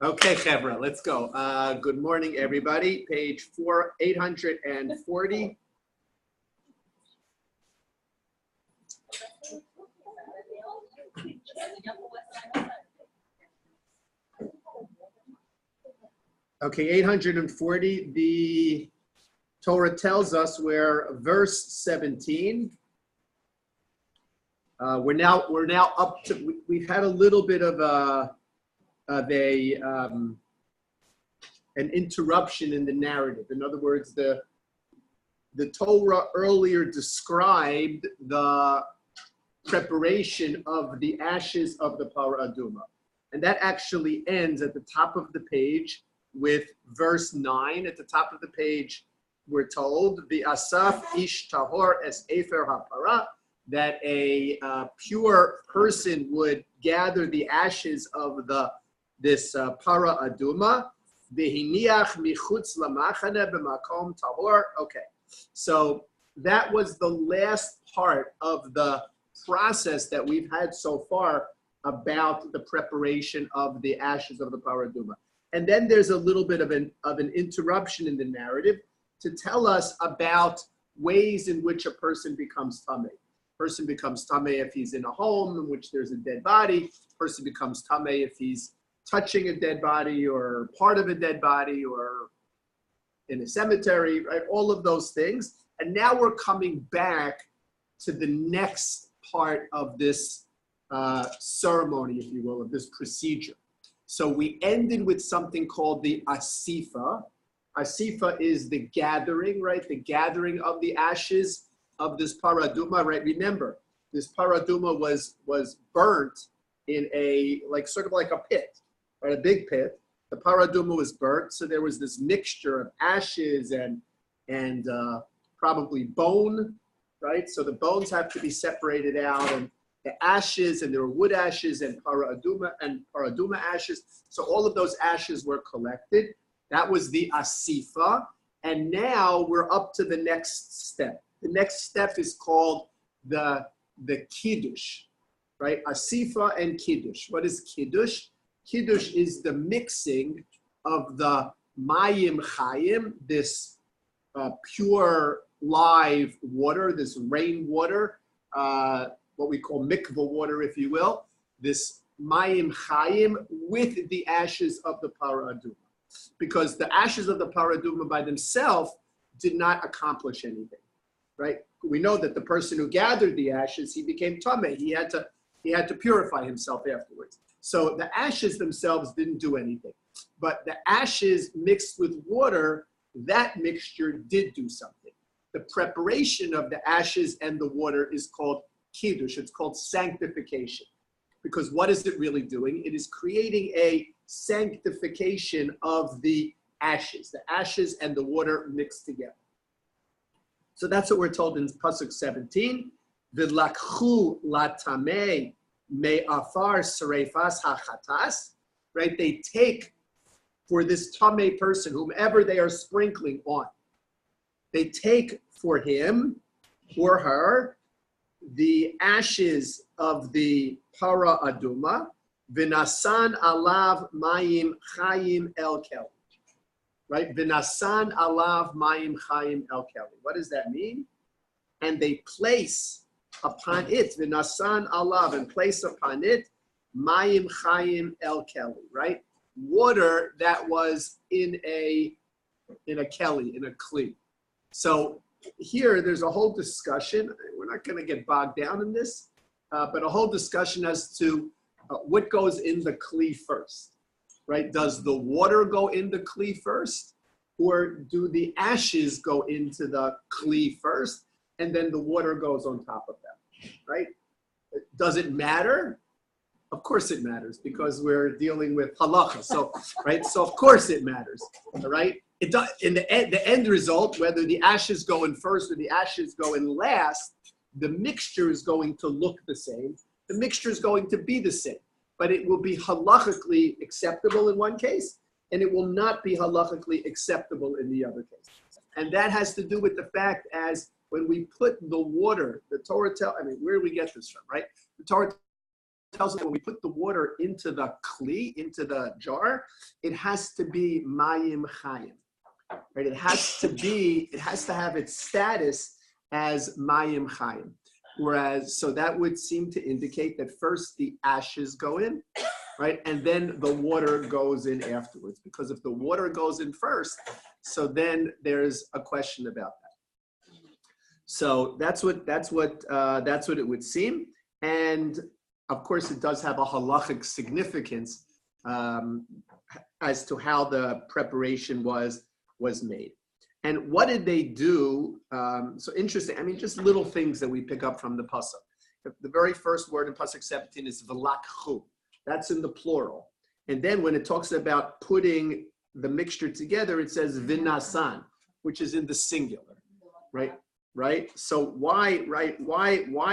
Okay, Chevra, let's go. Good morning, everybody. Page 840. Okay, 840. The Torah tells us where verse 17. We're now up to. We've had a little bit of an interruption in the narrative. In other words, the Torah earlier described the preparation of the ashes of the Parah Aduma. And that actually ends at the top of the page with verse 9. At the top of the page, we're told, the Asaf ish tahor es efer hapara, that a pure person would gather the ashes of this Parah Aduma. V'hiniach michutz lamachane b'makom tahor. Okay, so that was the last part of the process that we've had so far about the preparation of the ashes of the Parah Aduma. And then there's a little bit of an interruption in the narrative to tell us about ways in which a person becomes tameh. Person becomes tameh if he's in a home in which there's a dead body. Person becomes tameh if he's touching a dead body or part of a dead body or in a cemetery, right? All of those things. And now we're coming back to the next part of this ceremony, if you will, of this procedure. So we ended with something called the asifa. Asifa is the gathering, right? The gathering of the ashes of this Parah Aduma, right? Remember, this Parah Aduma was burnt in sort of like a pit, right? A big pit. The Parah Aduma was burnt, so there was this mixture of ashes and probably bone, right? So the bones have to be separated out, and the ashes, and there were wood ashes and Parah Aduma ashes. So all of those ashes were collected. That was the asifa, and now we're up to the next step. The next step is called the kiddush, right? Asifa and kiddush. What is kiddush? Kiddush is the mixing of the mayim chayim, this pure live water, this rainwater, what we call mikvah water, if you will, this mayim chayim with the ashes of the Parah Aduma. Because the ashes of the Parah Aduma by themselves did not accomplish anything, right? We know that the person who gathered the ashes, he became tameh. He had to purify himself afterwards. So the ashes themselves didn't do anything. But the ashes mixed with water, that mixture did do something. The preparation of the ashes and the water is called kiddush. It's called sanctification. Because what is it really doing? It is creating a sanctification of the ashes and the water mixed together. So that's what we're told in Pasuk 17. V'lakchu latamei me'afar sereifas hachatas. Right? They take for this tamei person, whomever they are sprinkling on, they take for him or her the ashes of the Parah Aduma, v'nasan alav mayim chayim el keli. Right? V'nasan alav mayim chayim el keli. What does that mean? And they place upon it, v'nasan alav, and place upon it, mayim chayim el keli. Right? Water that was in a keli, in a kli. So here, there's a whole discussion. We're not going to get bogged down in this, but a whole discussion as to what goes in the kli first, right? Does the water go in the kli first, or do the ashes go into the kli first, and then the water goes on top of them, right? Does it matter? Of course it matters, because we're dealing with halacha. So, right? So of course it matters, all right? It does, in the end result, whether the ashes go in first or the ashes go in last, the mixture is going to look the same. The mixture is going to be the same, but it will be halachically acceptable in one case, and it will not be halachically acceptable in the other case. And that has to do with the fact as when we put the water, the Torah where do we get this from, right? The Torah tells us that when we put the water into the kli, into the jar, it has to be mayim chayim, right? It has to have its status as mayim chayim. Whereas, so that would seem to indicate that first the ashes go in, right? And then the water goes in afterwards. Because if the water goes in first, so then there's a question about that. So that's what it would seem. And of course, it does have a halachic significance as to how the preparation was made. And what did they do? So interesting. I mean, just little things that we pick up from the pasuk. The very first word in pasuk 17 is v'lakchu. That's in the plural. And then when it talks about putting the mixture together, it says v'nasan, which is in the singular, right? Right. So why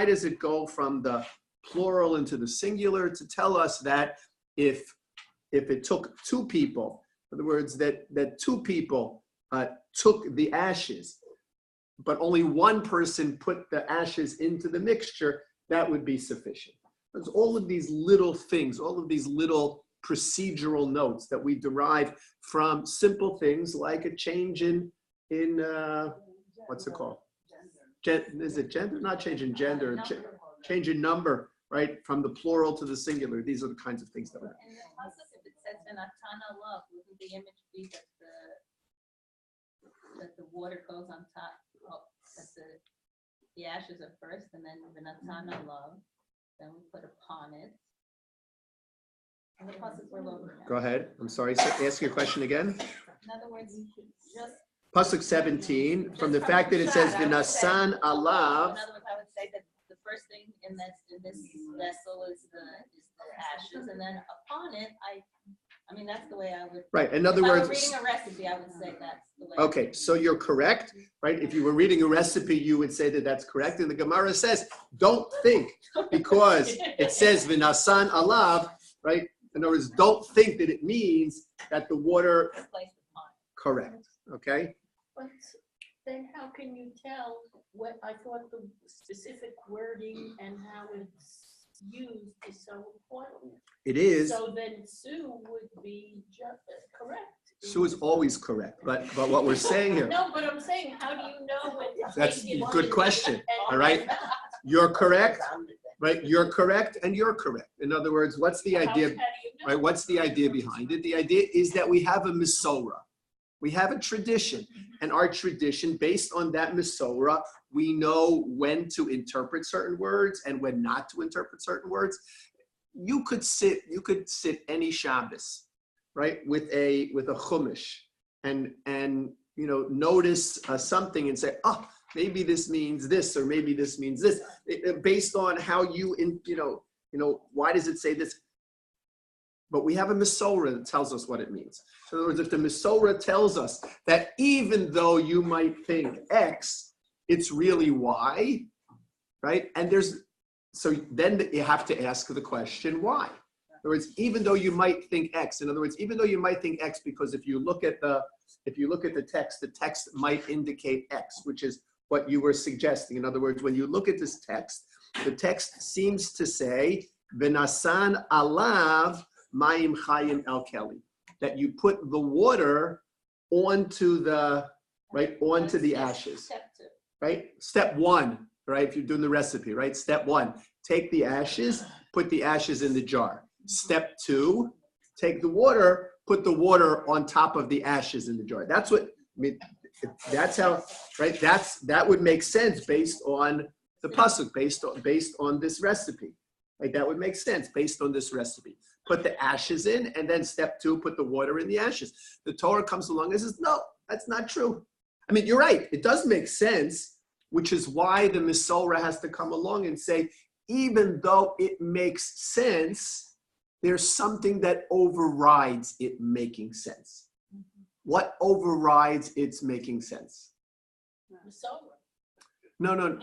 does it go from the plural into the singular to tell us that if it took two people, in other words, that two people took the ashes, but only one person put the ashes into the mixture, that would be sufficient. There's all of these little things, all of these little procedural notes that we derive from simple things like a change in what's it called? Is it gender? Not change in gender, change in number, right? From the plural to the singular. These are the kinds of things that we. And also, if it says in Atana love, wouldn't the image be that the water goes on top? That the ashes are first, and then the Atana love, then we put upon it. And the pasuk we're looking at. Go ahead. I'm sorry. So ask your question again. In other words, just. Pasuk 17, from the fact that it says v'nasan alav. In other words, I would say that the first thing in this vessel is the ashes, and then upon it, I mean that's the way I would. Right. In other words, if I were reading a recipe, I would say that's the way. Okay, so you're correct, right? If you were reading a recipe, you would say that that's correct. And the Gemara says, don't think because it says v'nasan alav, right? In other words, don't think that it means that the water. Correct. Okay. But then how can you tell what I thought the specific wording and how it's used is so important? It is. So then Sue would be just correct. Sue is always correct, but what we're saying here. No, but I'm saying, how do you know when to That's take it a good question. All right. You're correct, right? You're correct and you're correct. In other words, what's the idea? How do you know? Right? What's the idea behind it? The idea is that we have a Masorah. We have a tradition, and our tradition, based on that Masorah, we know when to interpret certain words and when not to interpret certain words. You could sit any Shabbos, right, with a Chumash, and notice something and say, oh, maybe this means this, or maybe this means this, based on how why does it say this? But we have a Masorah that tells us what it means. So in other words, if the Masorah tells us that even though you might think X, it's really Y, right? And so then you have to ask the question, why? In other words, even though you might think X, in other words, even though you might think X, because if you look at the text might indicate X, which is what you were suggesting. In other words, when you look at this text, the text seems to say, V'nasan alav Mayim Chayim El Keli, that you put the water onto the ashes, right? Step one, right? If you're doing the recipe, right? Step one, take the ashes, put the ashes in the jar. Step two, take the water, put the water on top of the ashes in the jar. That's what, that's how, right? That would make sense based on the pasuk, based on this recipe. Like that would make sense based on this recipe. Put the ashes in, and then step two, put the water in the ashes. The Torah comes along and says, no, that's not true. I mean, you're right. It does make sense, which is why the Masorah has to come along and say, even though it makes sense, there's something that overrides it making sense. What overrides its making sense? Masorah. No.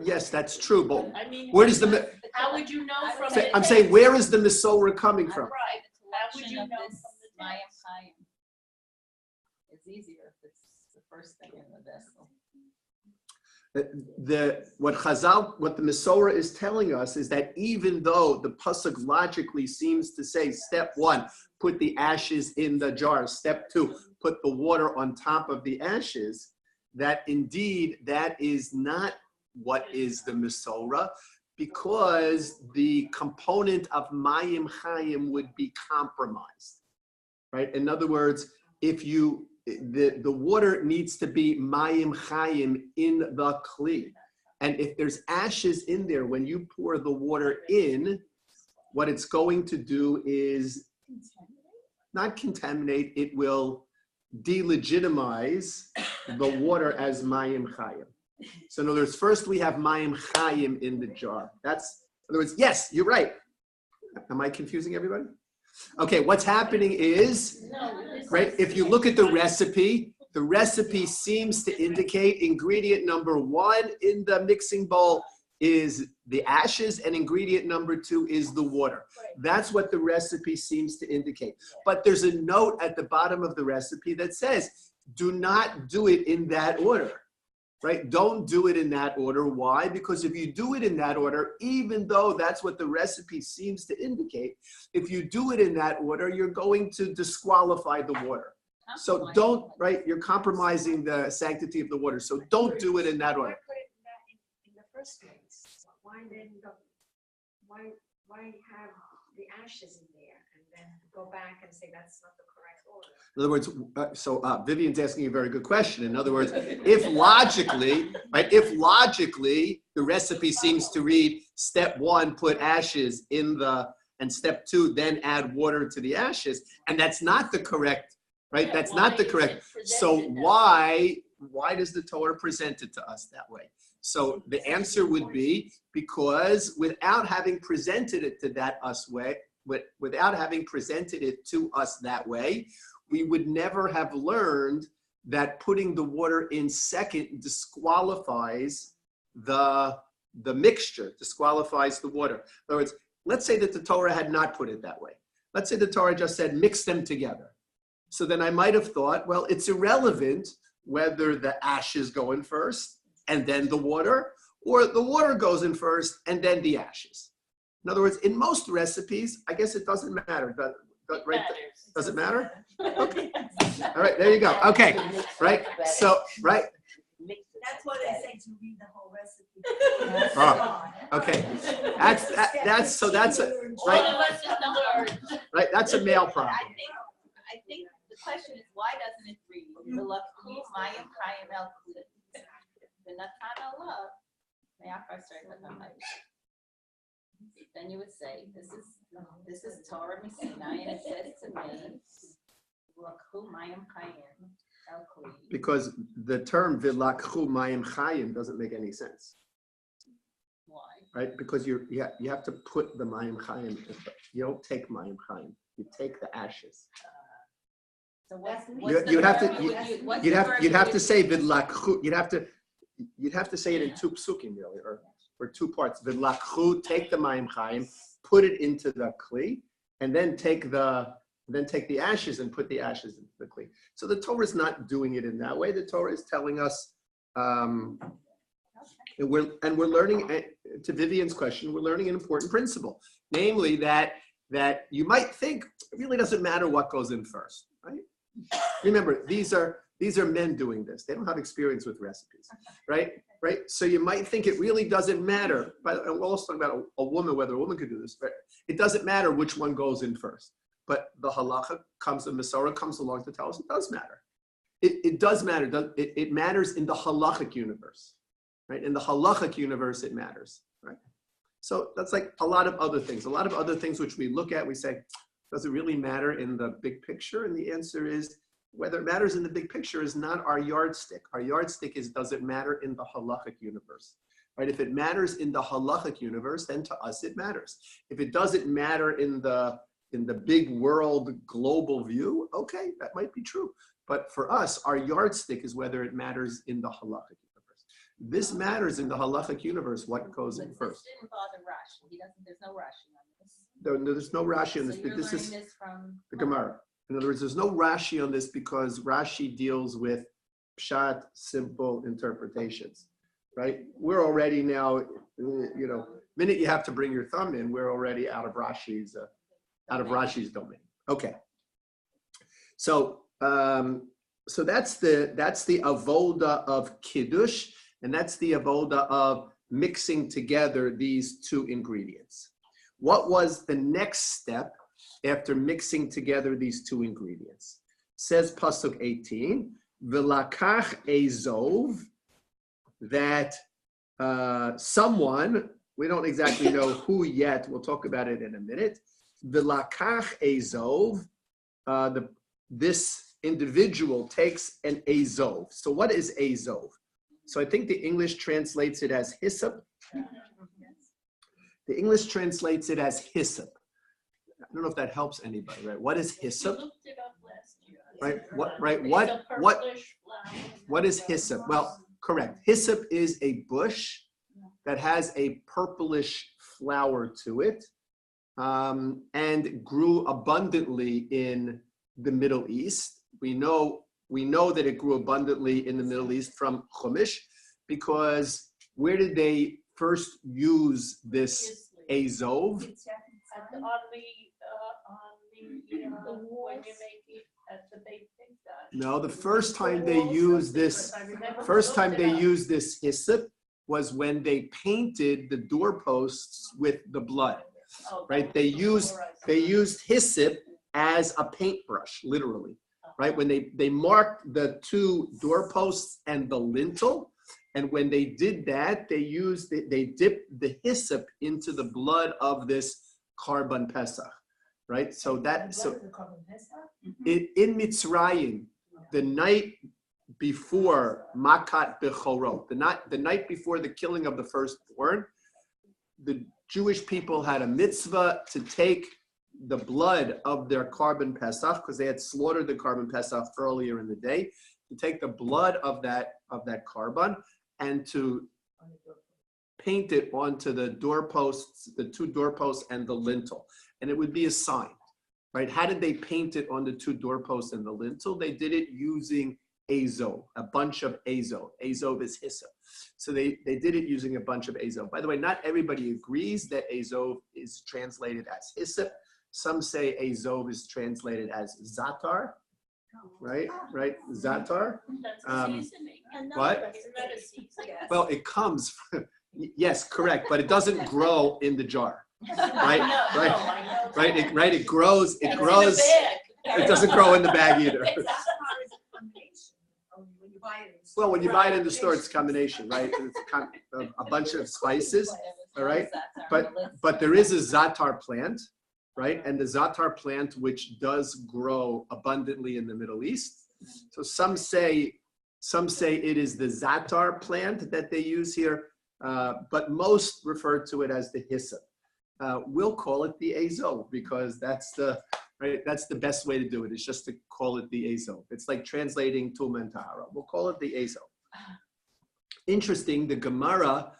Yes, that's true. But I mean, where does the? How would you know from? I'm saying, where is the Masorah coming from? Right. How would you know from the Mayim text? Chayim. It's easier if it's the first thing in the vessel. what the Masorah is telling us is that even though the pasuk logically seems to say, step 1, put the ashes in the jar, step 2, put the water on top of the ashes, that indeed that is not what is the Masorah, because the component of Mayim Chayim would be compromised, right? In other words, if the water needs to be Mayim Chayim in the Kli. And if there's ashes in there, when you pour the water in, what it's going to do is not contaminate, it will delegitimize the water as Mayim Chayim. So in other words, first we have Mayim Chayim in the jar. That's, in other words, yes, you're right. Am I confusing everybody? Okay, what's happening is, right, if you look at the recipe seems to indicate ingredient number 1 in the mixing bowl is the ashes and ingredient number 2 is the water. That's what the recipe seems to indicate. But there's a note at the bottom of the recipe that says, do not do it in that order. Right? Don't do it in that order. Why? Because if you do it in that order, even though that's what the recipe seems to indicate, if you do it in that order, you're going to disqualify the water. So don't, right? You're compromising the sanctity of the water. So don't do it in that order. Why put it in the first place? Why have the ashes in there and then go back and say that's not the correct order? In other words, Vivian's asking a very good question. In other words, if logically the recipe seems to read step 1, put ashes in and step 2, then add water to the ashes, and that's not the correct, right? That's not the correct. So why does the Torah present it to us that way? So the answer would be because without having presented it to us that way, we would never have learned that putting the water in second disqualifies the mixture, disqualifies the water. In other words, let's say that the Torah had not put it that way. Let's say the Torah just said, mix them together. So then I might have thought, well, it's irrelevant whether the ashes go in first and then the water, or the water goes in first and then the ashes. In other words, in most recipes, I guess it doesn't matter. Right? Does it matter? Okay. All right, there you go. Okay, right? So, right? That's what they say to read the whole recipe. Oh, okay. That's right. That's a male problem. I think the question is, why doesn't it read V'lakhu Mayim Chayim El Kli V'natan Alav Me'achar Serta Hamayim? Then you would say, this is Torah Sinai, and it says to me, V'lakhu Mayim Chayim El Kli. Because the term V'lakhu Mayim Chayim doesn't make any sense. Why? Right? Because you have to put the Mayim Chayim. You don't take Mayim Chayim. You take the ashes. So what's You'd have to say V'lakhu. You'd have to say it in 2 psukim really, or 2 parts. V'lakhu, take the Mayim Chayim, put it into the kli, and then take the ashes and put the ashes into the kli. So the Torah is not doing it in that way. The Torah is telling us, and we're learning, to Vivian's question, we're learning an important principle, namely that you might think it really doesn't matter what goes in first, right? Remember, these are men doing this. They don't have experience with recipes, right? Right. So you might think it really doesn't matter. But we're also talking about a woman, whether a woman could do this, but it doesn't matter which one goes in first. But the halacha the Masorah comes along to tell us it does matter. It does matter. It matters in the halachic universe, right? In the halachic universe, it matters, right? So that's like a lot of other things. A lot of other things which we look at, we say, does it really matter in the big picture? And the answer is, whether it matters in the big picture is not our yardstick. Our yardstick is, does it matter in the halachic universe? Right? If it matters in the halachic universe, then to us it matters. If it doesn't matter in the big world global view, okay, that might be true. But for us, our yardstick is whether it matters in the halachic universe. This matters in the halachic universe, what goes in first. This didn't bother Rashi. There's no Rashi on this. There's no Rashi on this, So but you're this is learning this from the Gemara. In other words, there's no Rashi on this because Rashi deals with pshat, simple interpretations. right? We're already now, minute you have to bring your thumb in, we're already out of Rashi's domain. Okay. So that's the avoda of kiddush, and that's the avoda of mixing together these two ingredients. What was the next step after mixing together these two ingredients? Says Pasuk 18, V'lakach ezov, that someone, we don't exactly know who yet, we'll talk about it in a minute, V'lakach ezov, this individual takes an azov. So what is azov? So I think the English translates it as hyssop. The English translates it as hyssop. I don't know if that helps anybody, right? What is hyssop? We looked it up last year. Right? What is hyssop? Well, correct. Hyssop is a bush that has a purplish flower to it, and grew abundantly in the Middle East. We know that it grew abundantly in the Middle East from Chumash, because where did they first use this azov? On the when you make it at the Beit Mikdash. No, the first time they used this hyssop was when they painted the doorposts with the blood. Right? They used hyssop as a paintbrush, literally. Right? When they marked the two doorposts and the lintel, and when they did that, they dipped the hyssop into the blood of this Karban Pesach. Right? So in Mitzrayim, the night before Makat Bechorot, the night before the killing of the firstborn, the Jewish people had a mitzvah to take the blood of their Karban Pesach, because they had slaughtered the Karban Pesach earlier in the day, to take the blood of that Karban and to paint it onto the doorposts, the two doorposts and the lintel. And it would be a sign, right? How did they paint it on the two doorposts and the lintel? They did it using azov, a bunch of azov. Azov is hyssop. So they did it using a bunch of azov. By the way, not everybody agrees that azov is translated as hyssop. Some say azov is translated as zatar, right? Zatar. That's a seasoning. What? Isn't that a seasoning? Well, it comes, yes, correct, but it doesn't grow in the jar. Right? It grows. It doesn't grow in the bag either. Well, when you buy it in the store, it's a combination, right? It's a bunch of spices, all right? But there is a zatar plant, right? And the zatar plant, which does grow abundantly in the Middle East. So some say it is the zatar plant that they use here, but most refer to it as the hyssop. We'll call it the azov, because that's the best way to do it. It's just to call it the azov. It's like translating Tum and Tahara. We'll call it the azov. Interesting, the Gemara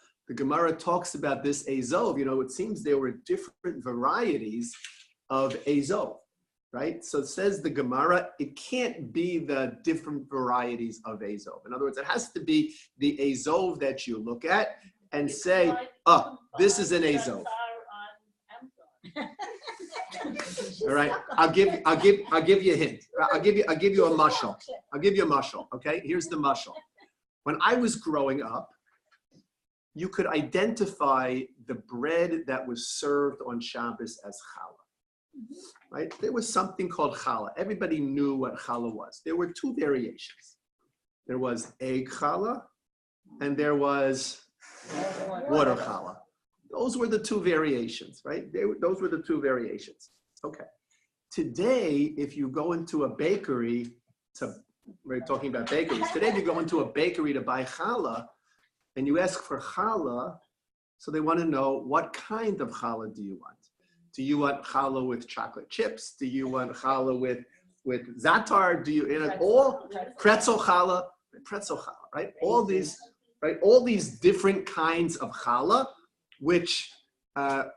talks about this azov. It seems there were different varieties of azov, right? So it says the Gemara, it can't be the different varieties of azov. In other words, it has to be the azov that you look at and say, oh, this is an azov. All right, I'll give you a hint. I'll give you a mashal. Okay, here's the mashal. When I was growing up, you could identify the bread that was served on Shabbos as challah. Right? There was something called challah. Everybody knew what challah was. There were two variations. There was egg challah, and there was water challah. Those were the two variations, right? Those were the two variations. Okay. Today, if you go into a bakery, we're talking about bakeries. Today, if you go into a bakery to buy challah, and you ask for challah, so they want to know, what kind of challah do you want? Do you want challah with chocolate chips? Do you want challah with zatar? Do you all pretzel challah, right? All these different kinds of challah, which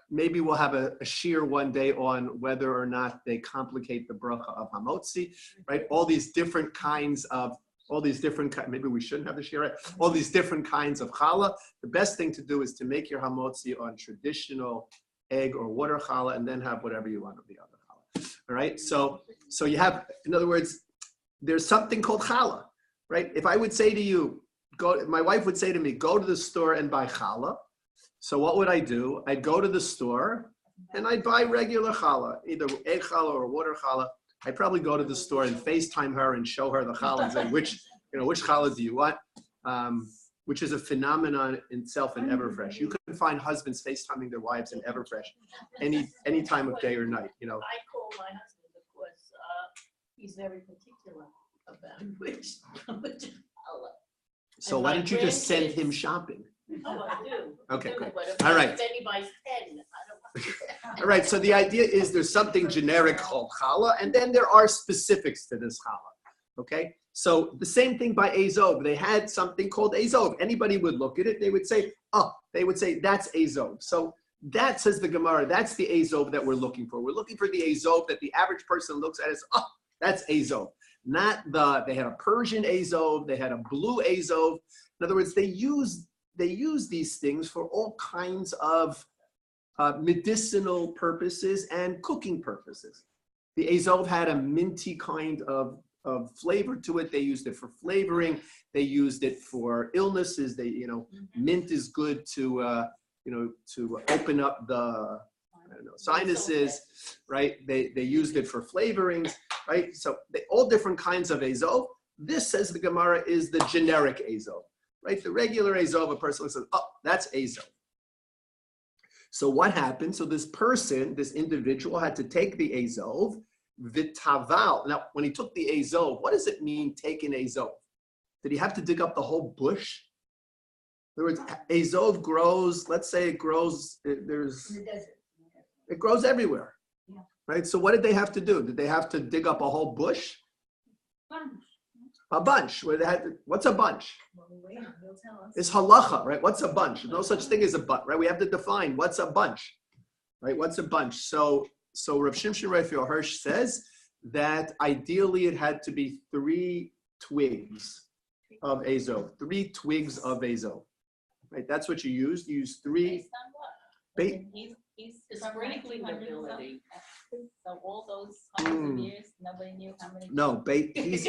maybe we'll have a shiur one day on whether or not they complicate the bracha of hamotzi, right? All these different kinds of all these different, maybe we shouldn't have the shira, all these different kinds of challah. The best thing to do is to make your hamotzi on traditional egg or water challah, and then have whatever you want of the other challah. All right, so you have, in other words, there's something called challah, right? If I would say to you, my wife would say to me, go to the store and buy challah. So what would I do? I'd go to the store and I'd buy regular challah, either egg challah or water challah. I'd probably go to the store and FaceTime her and show her the challah and say, which challah do you want? Which is a phenomenon in itself in Everfresh. You can find husbands FaceTiming their wives in Everfresh any time of day or night. I call my husband because he's very particular about which challah. So And why my don't you just send him grandkids- shopping? Oh, I do. Okay, good. But if All right. Then he buys 10. I don't All right, so the idea is there's something generic called challah, and then there are specifics to this challah, okay? So the same thing by Azov. They had something called Azov. Anybody would look at it, they would say, that's Azov. So that, says the Gemara, that's the Azov that we're looking for. We're looking for the Azov that the average person looks at as, that's Azov. Not they had a Persian Azov, they had a blue Azov. In other words, they use these things for all kinds of medicinal purposes and cooking purposes. The Azov had a minty kind of flavor to it. They used it for flavoring. They used it for illnesses. Mint is good to open up the sinuses, right? They used it for flavorings, right? So all different kinds of Azov. This, says the Gemara, is the generic Azov, right? The regular Azov, a person looks at, that's Azov. So what happened? So this individual had to take the Azov, vitaval. Now, when he took the Azov, what does it mean, take an Azov? Did he have to dig up the whole bush? In other words, Azov grows, let's say it grows, it grows everywhere, right? So what did they have to do? Did they have to dig up a whole bush? A bunch. What's a bunch? It's halacha, right? What's a bunch? There's no such thing as a bunch, right? We have to define what's a bunch, right? What's a bunch? So Rav Shimshon Raphael Hirsch says that ideally it had to be 3 twigs of Azov. 3 twigs of Azov, right? That's what you used. You used 3. Based on what? He's sprinkling ability. So all those hundreds of years, nobody knew how many. No, he's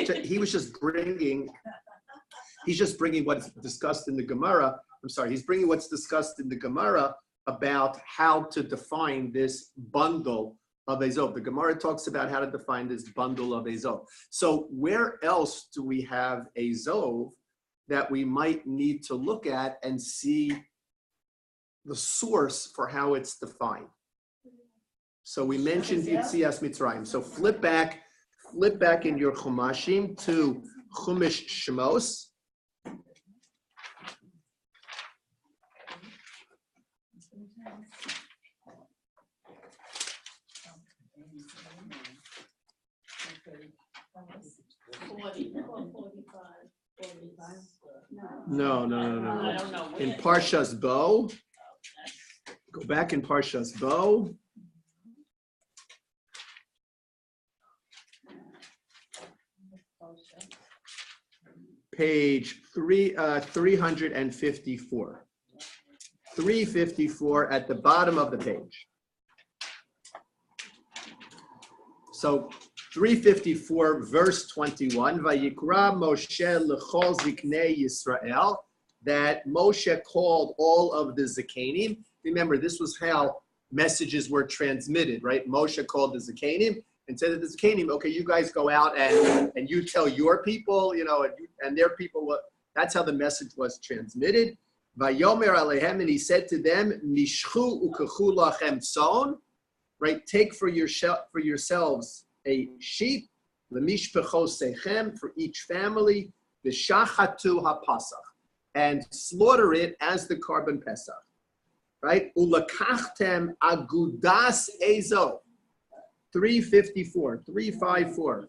just bringing what's discussed in the Gemara. He's bringing what's discussed in the Gemara about how to define this bundle of Azov. The Gemara talks about how to define this bundle of Azov. So where else do we have Azov that we might need to look at and see the source for how it's defined? So we mentioned Yitzias Mitzrayim. So flip back in your Chumashim to Chumash Shemos. No. I don't know. In Parshas Bo, go back in Parshas Bo. Page 354. 354 at the bottom of the page. So 354 verse 21, Vayikra Moshe l'chol ziknei Yisrael, that Moshe called all of the Zikanim. Remember, this was how messages were transmitted, right? Moshe called the Zikanim and said to the Zikanim, okay, you guys go out and you tell your people, and their people what. That's how the message was transmitted. Vayomer alehem, and he said to them, Mishchu ukechu lachem tzon, right? Take for yourselves a sheep, lemishpechos sechem, for each family, v'shachatu hapasach, and slaughter it as the carbon pesach, right? Ulakachtem agudas ezo, 354, 354.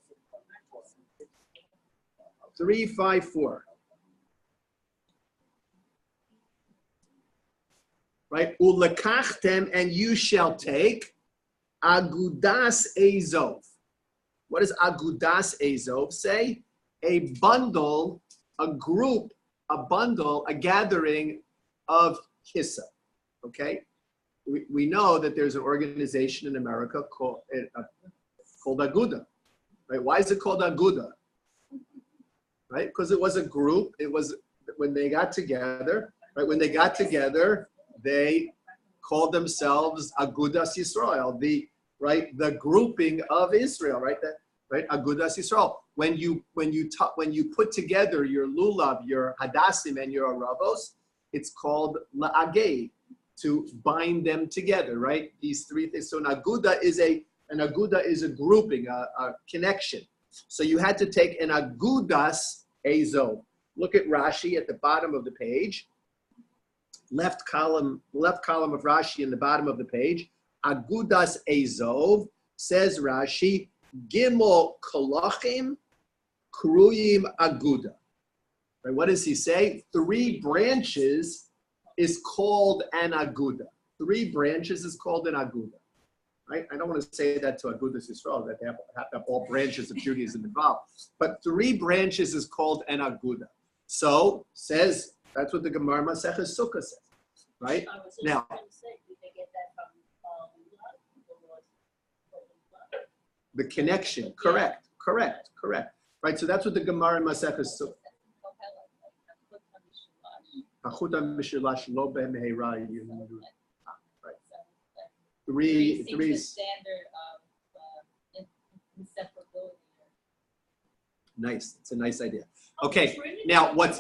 Right? Ulakachtem, and you shall take agudas ezov. What does agudas ezov say? a bundle, a group, a bundle, a gathering of kissa. Okay? We know that there's an organization in America called Aguda. Right? Why is it called Aguda? Right? Because it was a group. It was when they got together. Right? When they got together, they called themselves Agudas Yisrael, the grouping of Israel. Right? Agudas Yisrael. When you put together your lulav, your hadassim, and your aravos, it's called la'agei, to bind them together. Right? These three things. So an aguda is a grouping, a connection. So you had to take an agudas ezov. Look at Rashi at the bottom of the page. Left column of Rashi in the bottom of the page. Agudas ezov, says Rashi, Gimel kolachim kruyim aguda. Right? What does he say? 3 branches is called an aguda. 3 branches is called an aguda. Right? I don't want to say that to Agudas Yisrael, that they have to have all branches of Judaism involved. But 3 branches is called an aguda. So, says, that's what the Gemara Maseches Sukkah says. Right? I was just Now, trying to say, did they get that from the connection, correct. Right, so that's what the Gemara in Maseches Sukkah. Three standard of inseparability. Nice. It's a nice idea. Okay. Now what's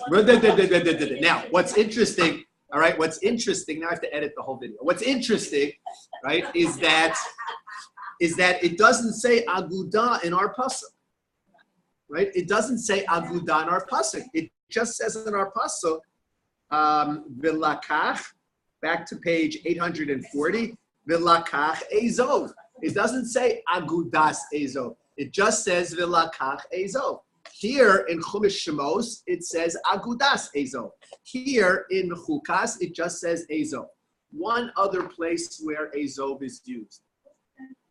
interesting? All right. What's interesting? Now I have to edit the whole video. What's interesting, right, is that it doesn't say aguda in our pasuk. Right? It doesn't say aguda in our pasuk. It just says in our pasuk, vilakach, back to page 840. Vilakach ezov. It doesn't say agudas ezov. It just says vilakach ezov. Here in Chumash Shemos, it says agudas ezov. Here in Chukas, it just says ezov. One other place where ezov is used.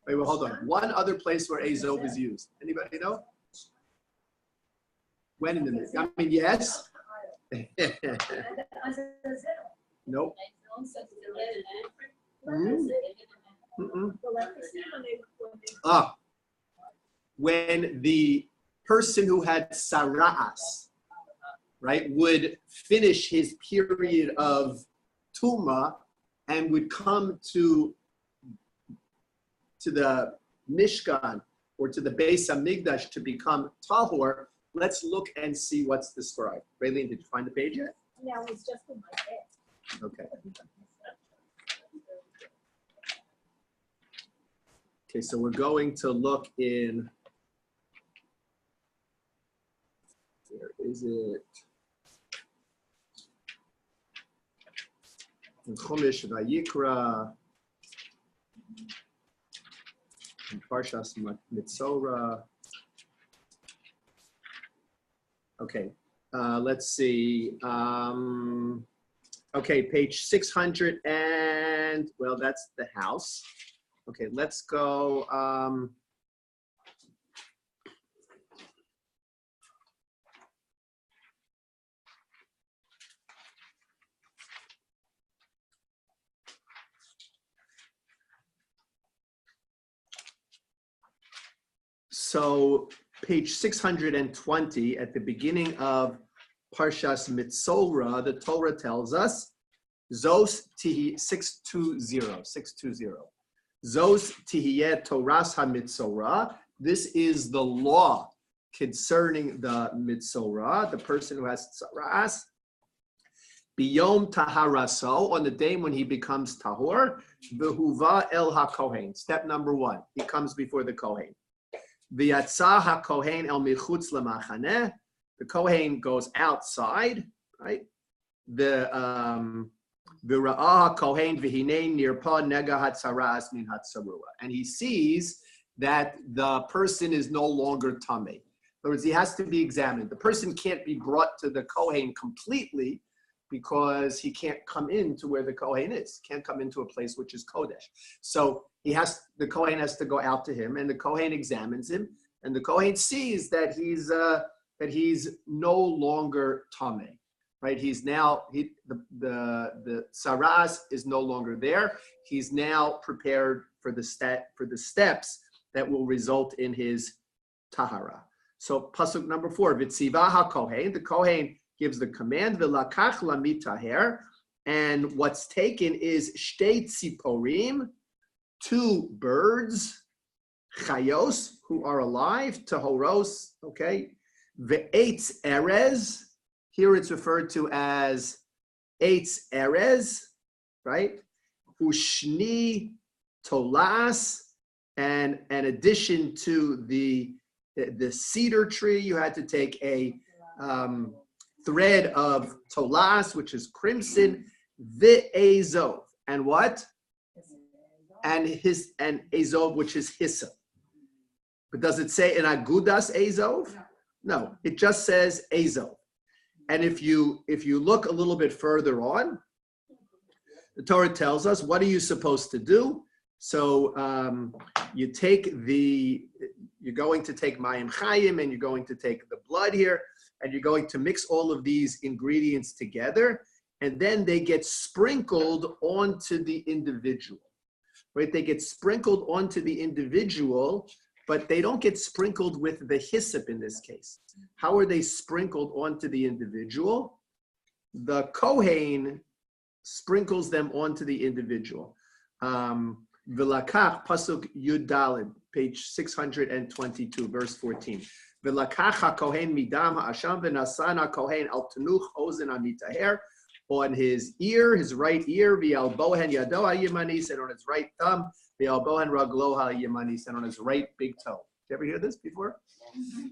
Wait, well, hold on. One other place where ezov is used. Anybody know? When in the minute? I mean, yes. Nope. When the person who had sara'as, right, would finish his period of tuma and would come to the Mishkan or to the Beis Hamikdash to become tahor, let's look and see what's described. Raylene, did you find the page yet? Yeah, it's just in my head. Okay. Okay, so we're going to look in, where is it? In Chumash Vayikra, in Parshas Mitzorah. Okay, let's see. Okay, page 600 and, well, that's the house. Okay, let's go. So page 620, at the beginning of Parshas Mitzorah, the Torah tells us, Zos Tihi 620. Zos Tihiyeh Toras HaMitzorah. This is the law concerning the Mitzorah, the person who has tzaras. Biyom Taharaso, on the day when he becomes Tahor, Behuva El HaKohen. Step number 1, he comes before the Kohen. V'yatza HaKohen El Michutz LeMachaneh. The Kohen goes outside, right? V'ra'ah HaKohen v'hinei nirpa nega hatzaras min hatzarua. And he sees that the person is no longer tameh. In other words, he has to be examined. The person can't be brought to the Kohen completely because he can't come into where the Kohen is. Can't come into a place which is Kodesh. So the Kohen has to go out to him, and the Kohen examines him, and the Kohen sees that he's that he's no longer Tameh, right? He's now, the Saras is no longer there. He's now prepared for the steps that will result in his Tahara. So pasuk number 4, V'tziva HaKohen, the Kohen gives the command, V'lakach lamitaher, and what's taken is shtei tziporim, 2 birds, chayos, who are alive, tahoros, okay, ve'etz erez, here it's referred to as eitz erez, right, ushni tolas, and in addition to the cedar tree, you had to take a thread of tolas, which is crimson, ve'ezov, and what? And ezov, which is hyssop. But does it say in agudas ezov? No, it just says ezov. And if you look a little bit further on, the Torah tells us, what are you supposed to do? So you're going to take mayim chayim, and you're going to take the blood here, and you're going to mix all of these ingredients together, and then they get sprinkled onto the individual, right? They get sprinkled onto the individual, but they don't get sprinkled with the hyssop in this case. How are they sprinkled onto the individual? The Kohen sprinkles them onto the individual. V'lakach, pasuk Yud Daled, page 622, verse 14. V'lakach HaKohen midam ha'asham v'nasan HaKohen al tenuch ozen amitaher, on his ear, his right ear, v'al bohen yado ha'yemanis, and on his right thumb, v'al bohen raglo ha'yemanis, and on his right big toe. Did you ever hear this before?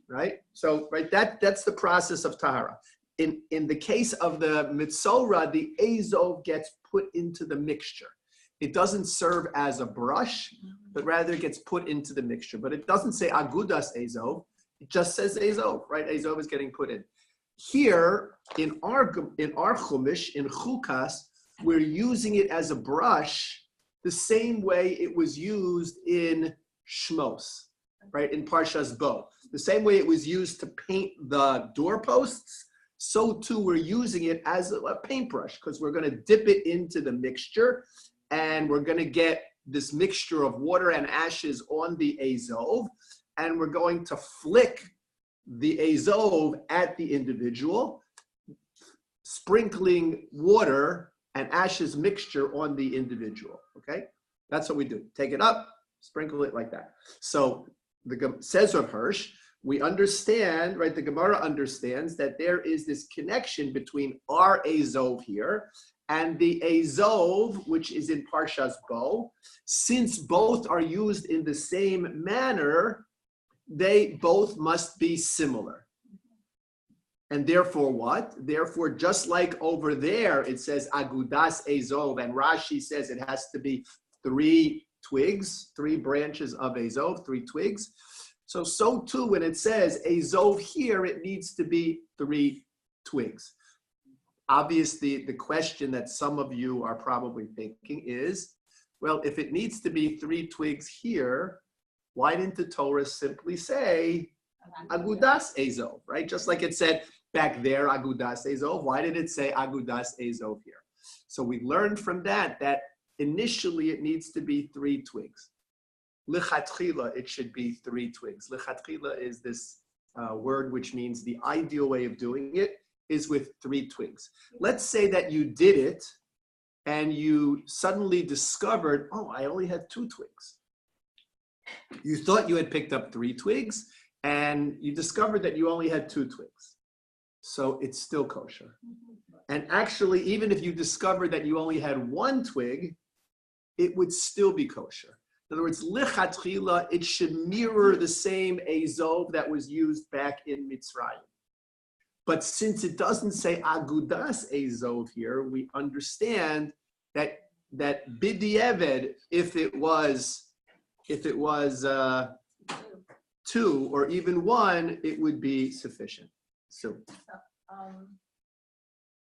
Right? So, right, that's the process of tahara. In the case of the mitzorah, the azov gets put into the mixture. It doesn't serve as a brush, but rather it gets put into the mixture. But it doesn't say agudas azov. It just says azov, right? Azov is getting put in. Here, in our chumash, in chukas, we're using it as a brush the same way it was used in Shmos, right? In Parshas Bo. The same way it was used to paint the doorposts, so too we're using it as a paintbrush, because we're going to dip it into the mixture, and we're going to get this mixture of water and ashes on the azov, and we're going to flick the azov at the individual, sprinkling water and ashes mixture on the individual, okay? That's what we do. Take it up, sprinkle it like that. So says Rav Hirsch, we understand, right, the Gemara understands that there is this connection between our azov here and the azov, which is in Parshas Bo. Since both are used in the same manner, they both must be similar. And therefore what? Therefore, just like over there, it says agudas azov, and Rashi says it has to be 3 twigs, 3 branches of azov, 3 twigs. So too, when it says azov here, it needs to be 3 twigs. Obviously, the question that some of you are probably thinking is, well, if it needs to be 3 twigs here, why didn't the Torah simply say agudas azov, right? Just like it said back there, agudas azov. Why did it say agudas azov here? So we learned from that initially it needs to be 3 twigs. Lichatchila, it should be 3 twigs. Lichatchila is this word which means the ideal way of doing it is with 3 twigs. Let's say that you did it and you suddenly discovered, oh, I only had 2 twigs. You thought you had picked up 3 twigs and you discovered that you only had 2 twigs. So it's still kosher. And actually, even if you discovered that you only had 1 twig, it would still be kosher. In other words, lichatchila, it should mirror the same azov that was used back in Mitzrayim. But since it doesn't say agudas azov here, we understand that b'di'eved, if it was 2 or even 1, it would be sufficient. So,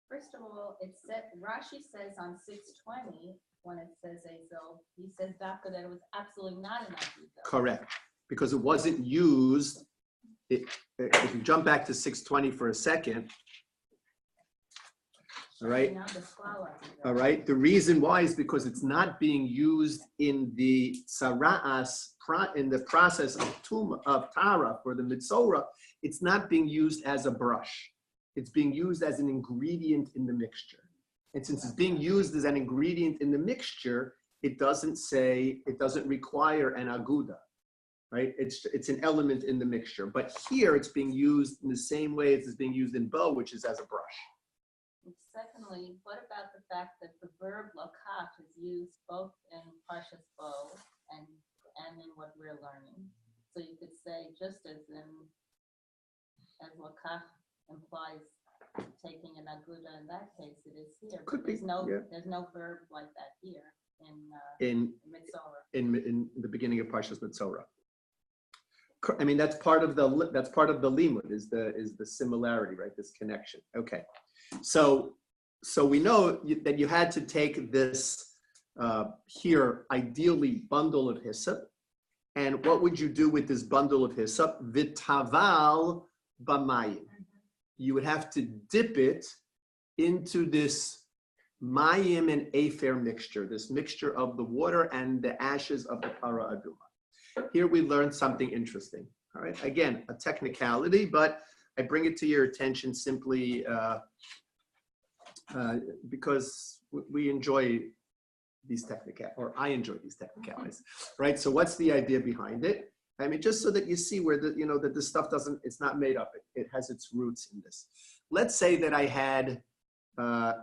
first of all, it said Rashi says on 620 when it says azov, he says that it was absolutely not an azov. Correct, because it wasn't used if you jump back to 620 for a second, all right? All right. The reason why is because it's not being used in the sara'as, in the process of tara for the mitzorah. It's not being used as a brush. It's being used as an ingredient in the mixture. And since it's being used as an ingredient in the mixture, it doesn't require an aguda, right? It's an element in the mixture. But here it's being used in the same way as it's being used in bow, which is as a brush. And secondly, what about the fact that the verb lakach is used both in Parshas Bo and in what we're learning? So you could say just as lakach implies taking an aguda in that case, it is here. Could be. There's no verb like that here in Mitzorah. In the beginning of Parshas Mitzorah. I mean, that's part of the limud is the similarity, right? This connection. Okay, so we know that you had to take this here ideally bundle of hyssop, and what would you do with this bundle of hyssop? Vitaval b'mayim. You would have to dip it into this mayim and afer mixture, this mixture of the water and the ashes of the para aduma. Here we learned something interesting. All right, again, a technicality, but I bring it to your attention simply because we enjoy these I enjoy these technicalities, right? So what's the idea behind it? I mean, just so that you see where that this stuff it's not made up. It has its roots in this. Let's say that I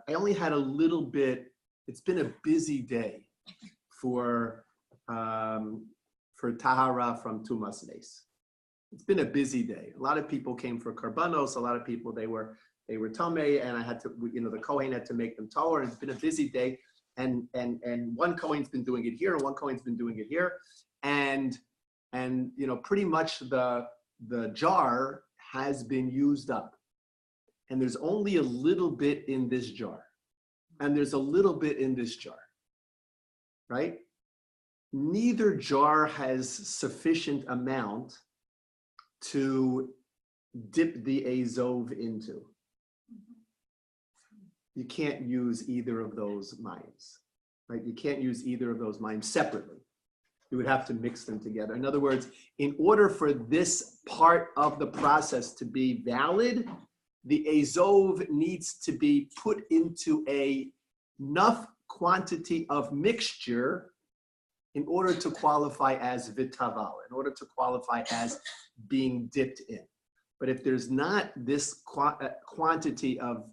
only had a little bit. It's been a busy day for tahara from Tumas Nes. It's been a busy day. A lot of people came for karbanos. A lot of people they were tamei, and I had to, the Kohen had to make them tahor. It's been a busy day, and one Kohen's been doing it here, and one Kohen's been doing it here, and pretty much the jar has been used up, and there's only a little bit in this jar, and there's a little bit in this jar, right? Neither jar has sufficient amount to dip the azov into. You can't use either of those mayim, right? You can't use either of those mayim separately. You would have to mix them together. In other words, in order for this part of the process to be valid, the azov needs to be put into enough quantity of mixture in order to qualify as vitaval, in order to qualify as being dipped in. But if there's not this quantity of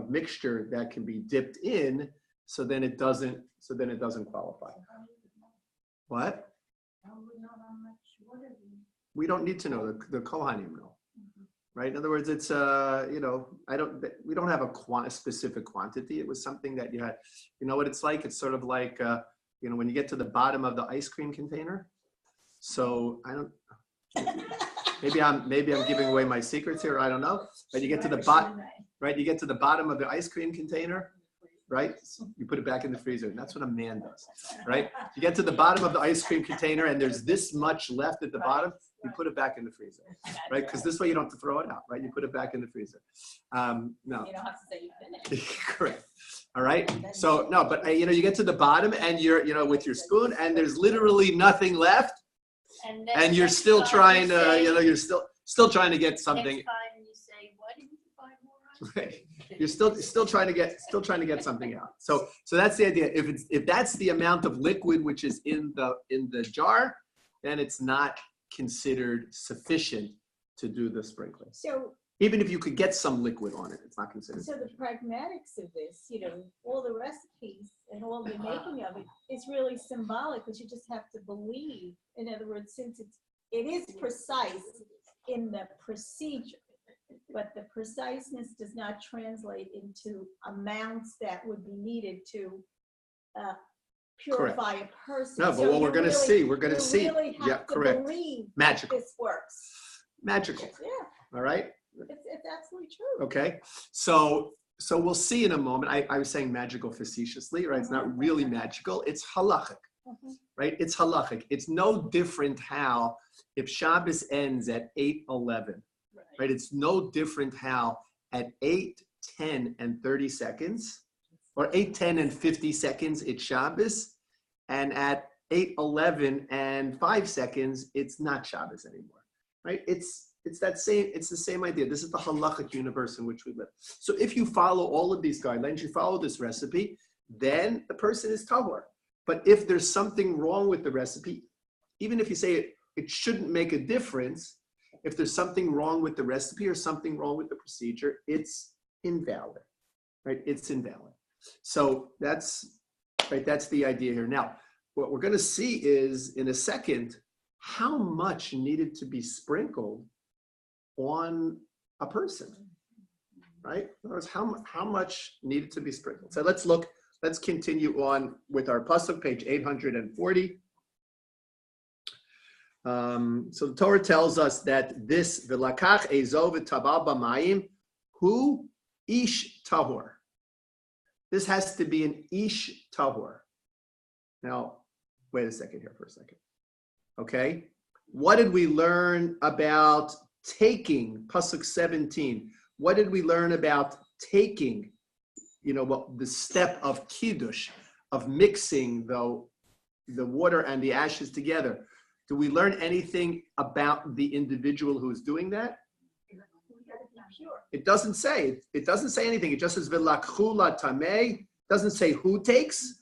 mixture that can be dipped in, so then it doesn't qualify. What? We don't need to know. The Kohanim know, right? In other words, it's we don't have a specific quantity. It was something that you had. You know what it's like? It's sort of like when you get to the bottom of the ice cream container. So I don't. Maybe I'm giving away my secrets here. I don't know. But you get to the bottom, right? You get to the bottom of the ice cream container, right? You put it back in the freezer, and that's what a man does, right? You get to the bottom of the ice cream container, and there's this much left at the bottom. You put it back in the freezer, right? Because this way you don't have to throw it out, right? You put it back in the freezer. No. You don't have to say you finished. Correct. All right. So no, but you get to the bottom, and you're with your spoon, and there's literally nothing left. And you're still trying to, you're still trying to get something. Next time you say, "Why didn't you buy more?" Right. You're still trying to get something out. So that's the idea. If that's the amount of liquid which is in the jar, then it's not considered sufficient to do the sprinkling. So even if you could get some liquid on it, it's not considered the sufficient. pragmatics of this, all the recipes and all the making of it is really symbolic, because you just have to believe. In other words, since it is precise in the procedure, but the preciseness does not translate into amounts that would be needed to purify a person. No, but So what we're you going to see, we're going to see. You really have Yeah, to correct. believe Magical. that this works. Magical. Yeah, All right. it's absolutely true. Okay. So we'll see in a moment. I was saying magical facetiously, right? It's not really magical. It's halachic. right? It's halachic. It's no different how if Shabbos ends at 8:11, right? It's no different how at 8:10 and 30 seconds, or 8:10 and 50 seconds, it's Shabbos, and at 8:11 and 5 seconds, it's not Shabbos anymore, right? It's the same idea. This is the halachic universe in which we live. So if you follow all of these guidelines, you follow this recipe, then the person is tahor. But if there's something wrong with the recipe, even if you say it shouldn't make a difference, if there's something wrong with the recipe or something wrong with the procedure, it's invalid, right? It's invalid. So that's the idea here. Now, what we're going to see is in a second how much needed to be sprinkled on a person, right? In other words, how much needed to be sprinkled. So let's continue on with our pasuk, page 840. So the Torah tells us that this v'lakach ezov v'tabal b'mayim hu ish tahor. This has to be an ish tahor. Now, wait a second here for a second. Okay, what did we learn about taking, pasuk 17? What did we learn about taking, the step of kiddush, of mixing the water and the ashes together? Do we learn anything about the individual who's doing that? It doesn't say. It doesn't say anything. It just says v'lakchu latamei. Doesn't say who takes.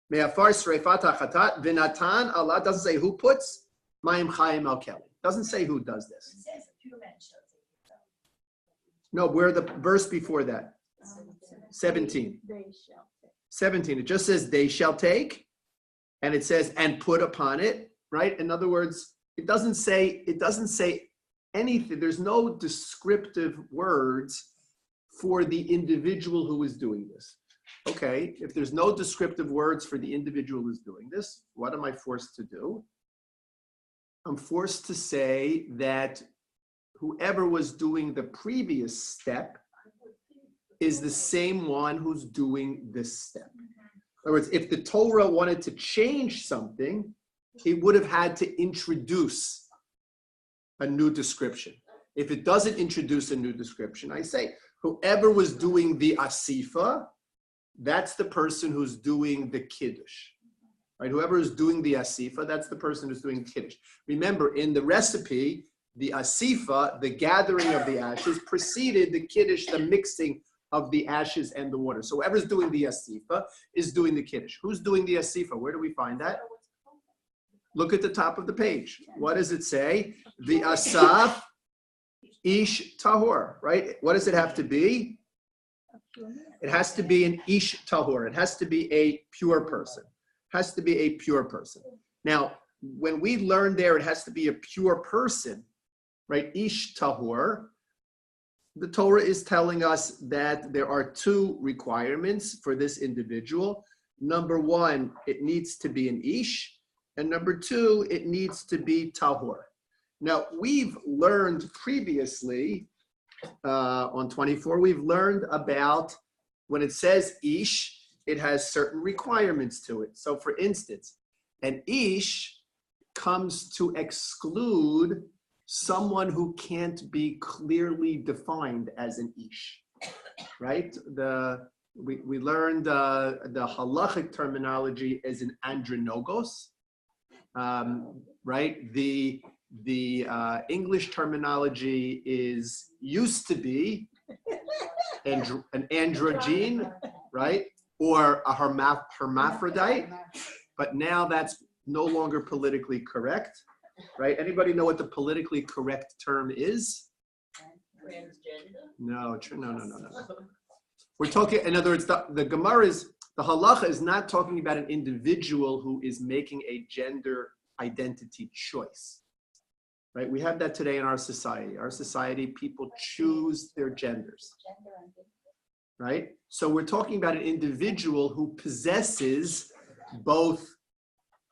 Me'afar sreifat hachatat v'natan Allah. Doesn't say who puts. Mayim chayim al keli. Doesn't say who does this. No, where the verse before that? 17. 17. It just says they shall take, and it says and put upon it. Right? In other words, it doesn't say anything. There's no descriptive words for the individual who is doing this. Okay, if there's no descriptive words for the individual who's doing this, what am I forced to do? I'm forced to say that whoever was doing the previous step is the same one who's doing this step. In other words, if the Torah wanted to change something, it would have had to introduce a new description. If it doesn't introduce a new description, I say, whoever was doing the asifa, that's the person who's doing the kiddush. Right? Whoever is doing the asifa, that's the person who's doing kiddush. Remember, in the recipe, the asifa, the gathering of the ashes, preceded the kiddush, the mixing of the ashes and the water. So whoever's doing the asifa is doing the kiddush. Who's doing the asifa? Where do we find that? Look at the top of the page. What does it say? The asaf ish tahor, right? What does it have to be? It has to be an ish tahor. It has to be a pure person. It has to be a pure person. Now, when we learn there, it has to be a pure person, right? Ish tahor. The Torah is telling us that there are two requirements for this individual. Number one, it needs to be an ish. And number two, it needs to be tahor. Now, we've learned previously on 24, we've learned about when it says ish, it has certain requirements to it. So for instance, an ish comes to exclude someone who can't be clearly defined as an ish, right? We learned the halachic terminology is an andronogos. Right? The English terminology used to be an androgyne, right? Or a hermaphrodite, but now that's no longer politically correct, right? Anybody know what the politically correct term is? Transgender? No. We're talking, in other words, the Gemara is, the halacha is not talking about an individual who is making a gender identity choice, right? We have that today in our society. Our society, people choose their genders, right? So we're talking about an individual who possesses both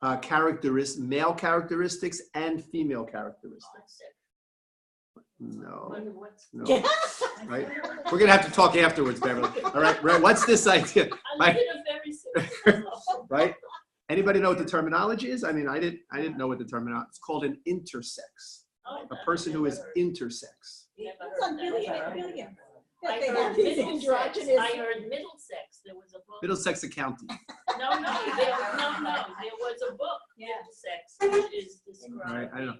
male characteristics and female characteristics. No. Right? We're going to have to talk afterwards, Beverly. All right, what's this idea? Right? Right? Anybody know what the terminology is? I mean, I didn't know what the terminology. It's called an intersex. A person who is intersex. It's on Billiam. I They have heard these Middlesex, androgynous. I heard Middlesex, there was a book. Middlesex County. No, there was a book, Middlesex, which is All right, described. I don't know.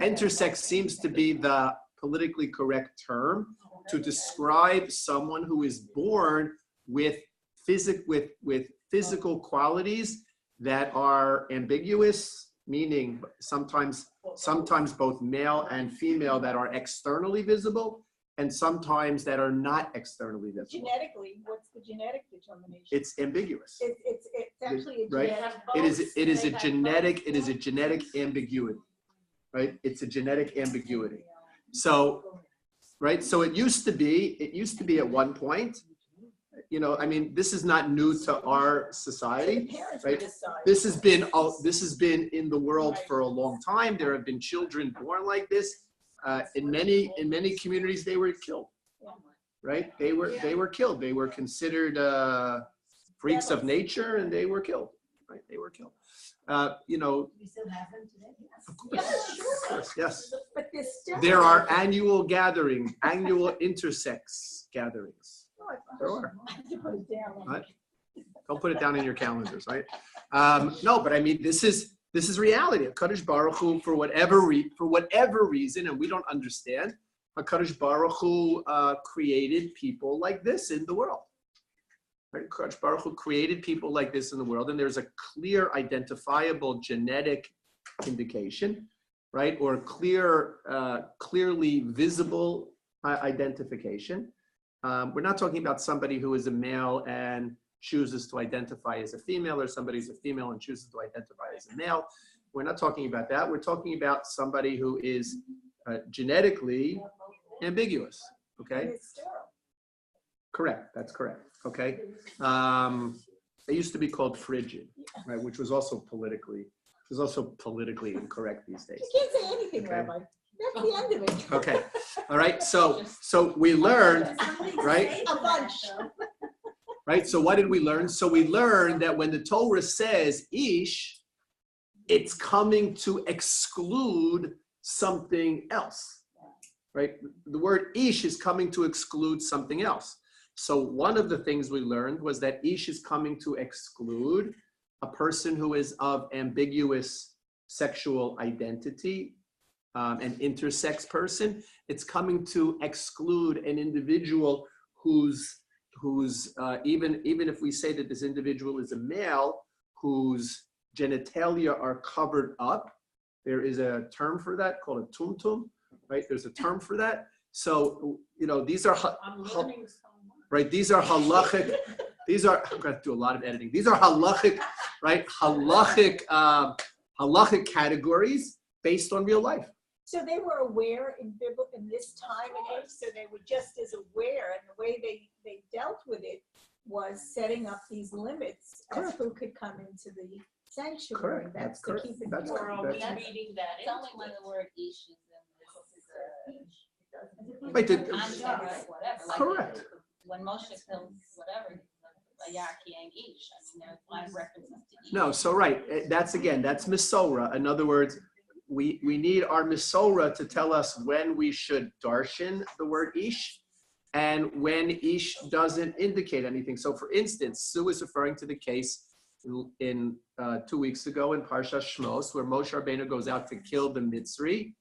Intersex seems to be the politically correct term to describe someone who is born with physical qualities that are ambiguous, meaning sometimes both male and female that are externally visible, and sometimes that are not externally visible. Genetically, what's the genetic determination? It's ambiguous. It's actually a Right. genetic. It is a genetic ambiguity, right? It's a genetic ambiguity. So, right. So it used to be at one point, you know, I mean, this is not new to our society, Parents right? decide. This has been in the world for a long time. There have been children born like this. In many communities, they were killed, right? They were killed. They were considered freaks of nature, and they were killed, right? They were killed. You know, We still have them today? of course, yes. But this still. There are annual intersex gatherings. There are. I have to put it down. Right? Don't put it down in your calendars, right? No, but I mean, this is reality. HaKadosh Baruch Hu, for whatever reason, and we don't understand, HaKadosh Baruch Hu created people like this in the world. Right? HaKadosh Baruch Hu created people like this in the world, and there's a clear, identifiable genetic indication, right? Or clearly visible identification. We're not talking about somebody who is a male and chooses to identify as a female, or somebody who's a female and chooses to identify as a male. We're not talking about that. We're talking about somebody who is genetically ambiguous, okay? It's sterile. Correct, that's correct, okay? It used to be called frigid, right, which was also politically incorrect these days. You can't say anything, Okay. Rabbi. That's the end of it. Okay, all right, so we learned, right? A bunch. Right? So what did we learn? So we learned that when the Torah says ish, it's coming to exclude something else, right? The word ish is coming to exclude something else. So one of the things we learned was that ish is coming to exclude a person who is of ambiguous sexual identity, an intersex person. It's coming to exclude an individual who's even if we say that this individual is a male whose genitalia are covered up, there is a term for that called a tumtum, right? There's a term for that. So, you know, these are I'm learning so much. right. These are halachic. I'm going to do a lot of editing. These are halachic, right? Halachic categories based on real life. So they were aware in this time and age, so they were just as aware, and the way they dealt with it was setting up these limits as Correct. who could come into the sanctuary. Correct. That's That's to correct. keep it That's pure. Or are we That's- reading that It's only into when it? the word ish is in this Right, context, whatever. Like Correct. when Moshe kills whatever, Vayaki and ish. I mean, there's five references to ish. No, so right. That's Misorah. In other words, we need our Misorah to tell us when we should darshan the word ish and when ish doesn't indicate anything. So for instance, Sue is referring to the case in 2 weeks ago in Parsha Shmos, where Moshe Rabbeinu goes out to kill the Mitzri.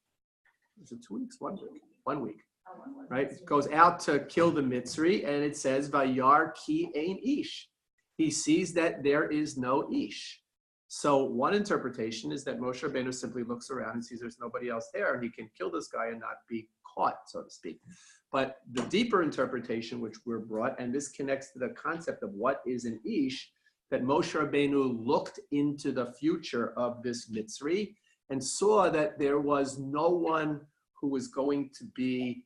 Is it 2 weeks? 1 week? 1 week. Right? Goes out to kill the Mitzri, and it says, Vayar ki ein ish. He sees that there is no ish. So one interpretation is that Moshe Rabbeinu simply looks around and sees there's nobody else there, and he can kill this guy and not be caught, so to speak. But the deeper interpretation, which we're brought, and this connects to the concept of what is an ish, that Moshe Rabbeinu looked into the future of this Mitzri and saw that there was no one who was going to be,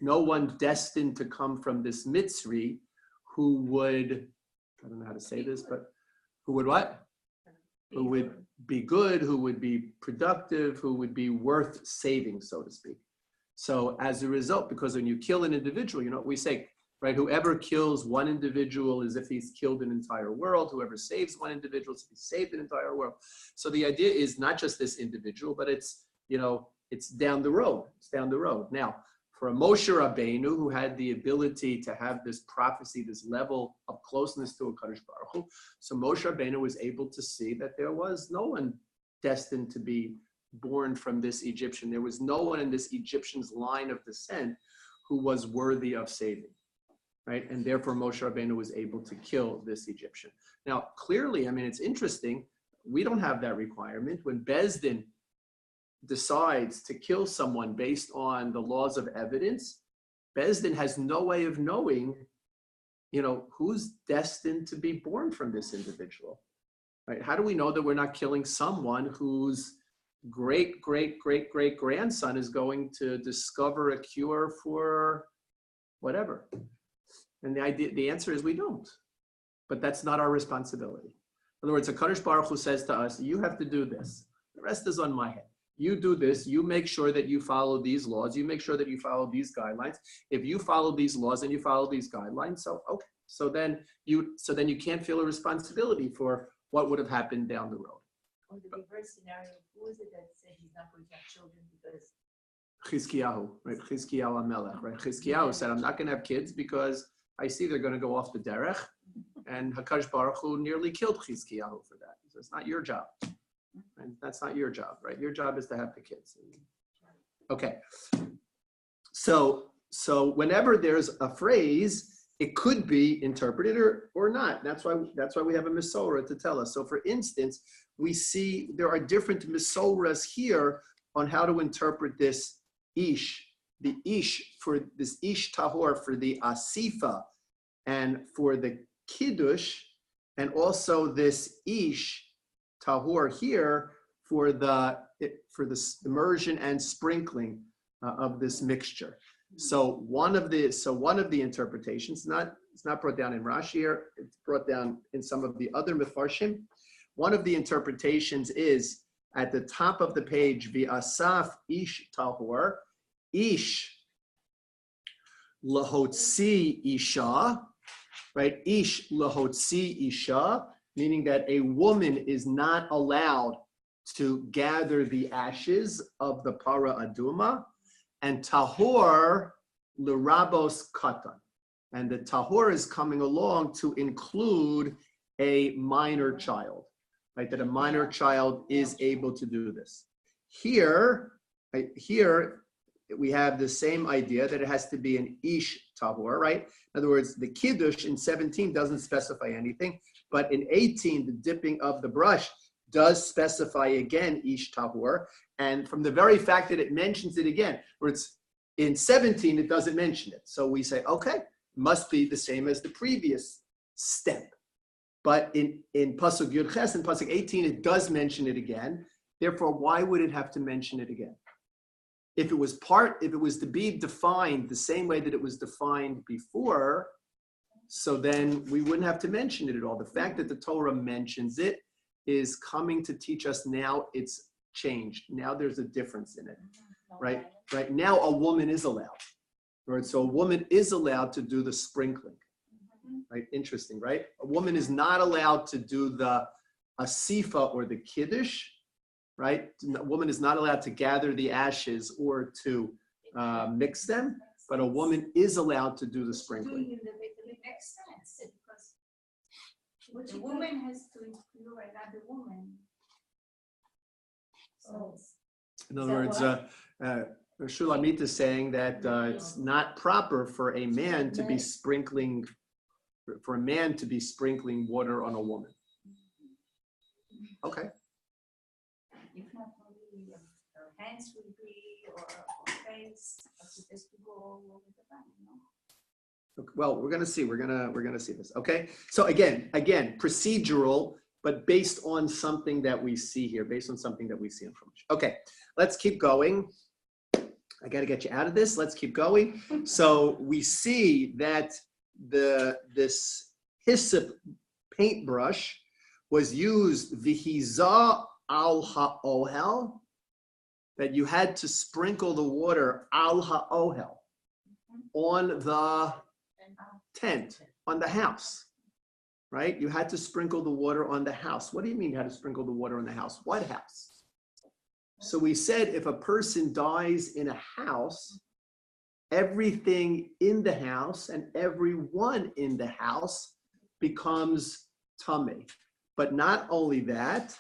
no one destined to come from this Mitzri who would, I don't know how to say this, but who would what? Who would be good, who would be productive, who would be worth saving, so to speak. So as a result, because when you kill an individual, you know what we say, right? Whoever kills one individual is if he's killed an entire world. Whoever saves one individual is if he saved an entire world. So the idea is not just this individual, but it's, it's down the road. It's down the road. Now, for a Moshe Rabbeinu who had the ability to have this prophecy, this level of closeness to a Kadosh Baruch Hu, so Moshe Rabbeinu was able to see that there was no one destined to be born from this Egyptian. There was no one in this Egyptian's line of descent who was worthy of saving, right? And therefore Moshe Rabbeinu was able to kill this Egyptian. Now, clearly, I mean, it's interesting. We don't have that requirement. When Bezdin decides to kill someone based on the laws of evidence, Bezdin has no way of knowing, who's destined to be born from this individual, right? How do we know that we're not killing someone whose great grandson is going to discover a cure for whatever? And the answer is we don't. But that's not our responsibility. In other words, a Kadosh Baruch Hu says to us, you have to do this. The rest is on my head. You do this, you make sure that you follow these laws, you make sure that you follow these guidelines. If you follow these laws and you follow these guidelines, so okay. So then you can't feel a responsibility for what would have happened down the road. Or the reverse scenario, who is it that said he's not going to have children because Chizkiyahu, right? Chizkiyahu HaMelech, right? Chizkiyahu said, I'm not going to have kids because I see they're going to go off the derech, and HaKadosh Baruch Hu nearly killed Chizkiyahu for that. So it's not your job. And that's not your job, right? Your job is to have the kids. Okay. So whenever there's a phrase, it could be interpreted or not. That's why we have a Mesorah to tell us. So for instance, we see there are different Mesorahs here on how to interpret this ish. The ish, for this ish tahor, for the asifa and for the kiddush, and also this ish tahor here for the immersion and sprinkling of this mixture. So one of the interpretations, it's not brought down in Rashi here, it's brought down in some of the other Mefarshim. One of the interpretations is at the top of the page, V'asaf ish tahor, ish lahotzi isha, right? Ish lahotzi isha, meaning that a woman is not allowed to gather the ashes of the para aduma, and tahor l'rabos katan. And the tahor is coming along to include a minor child, right? That a minor child is able to do this. Here we have the same idea that it has to be an ish tahor, right? In other words, the kiddush in 17 doesn't specify anything, but in 18, the dipping of the brush does specify again ish tahor. And from the very fact that it mentions it again, where it's in 17, it doesn't mention it. So we say, okay, must be the same as the previous step. But in Pasuk Yud Ches and Pasuk 18, it does mention it again. Therefore, why would it have to mention it again? If it was to be defined the same way that it was defined before, so then we wouldn't have to mention it at all. The fact that the Torah mentions it is coming to teach us now it's changed. Now there's a difference in it, right? Right now a woman is allowed, right? So a woman is allowed to do the sprinkling, right? Interesting, right? A woman is not allowed to do the asifa or the kiddush, right? A woman is not allowed to gather the ashes or to mix them, but a woman is allowed to do the sprinkling. It makes sense because the woman has to include another woman. So In other words, Shulamit is saying that it's not proper for a man to be sprinkling water on a woman. Okay. if not only her hands will be or her face, but she has to go all over the body, no? Well, we're gonna see. We're gonna see this. Okay. So again, procedural, but based on something that we see here, based on something that we see in Chumash. Okay, let's keep going. I got to get you out of this. Let's keep going. So we see that this hyssop paintbrush was used vihiza al ha'ohel, that you had to sprinkle the water al ha'ohel on the tent, on the house, right? You had to sprinkle the water on the house. What do you mean you had to sprinkle the water on the house? What house? So we said if a person dies in a house, everything in the house and everyone in the house becomes tummy. But not only that,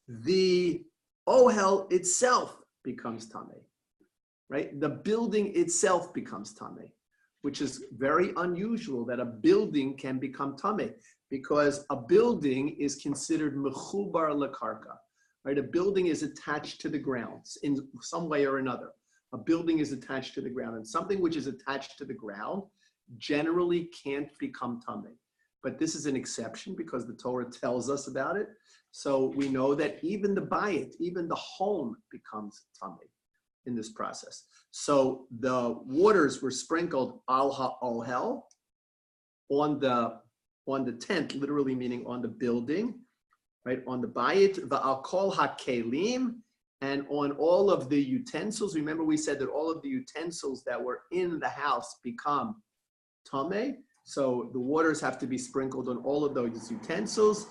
the ohel itself becomes tummy, right? The building itself becomes tummy, which is very unusual that a building can become tummy, because a building is considered mechubar lekarka, right? A building is attached to the ground in some way or another. A building is attached to the ground, and something which is attached to the ground generally can't become tummy. But this is an exception because the Torah tells us about it. So we know that even the bayit, even the home becomes tummy in this process. So the waters were sprinkled al ha'ohel on the tent, literally meaning on the building, right? On the bayit, va'al kol ha'kelim, and on all of the utensils. Remember we said that all of the utensils that were in the house become tameh. So the waters have to be sprinkled on all of those utensils.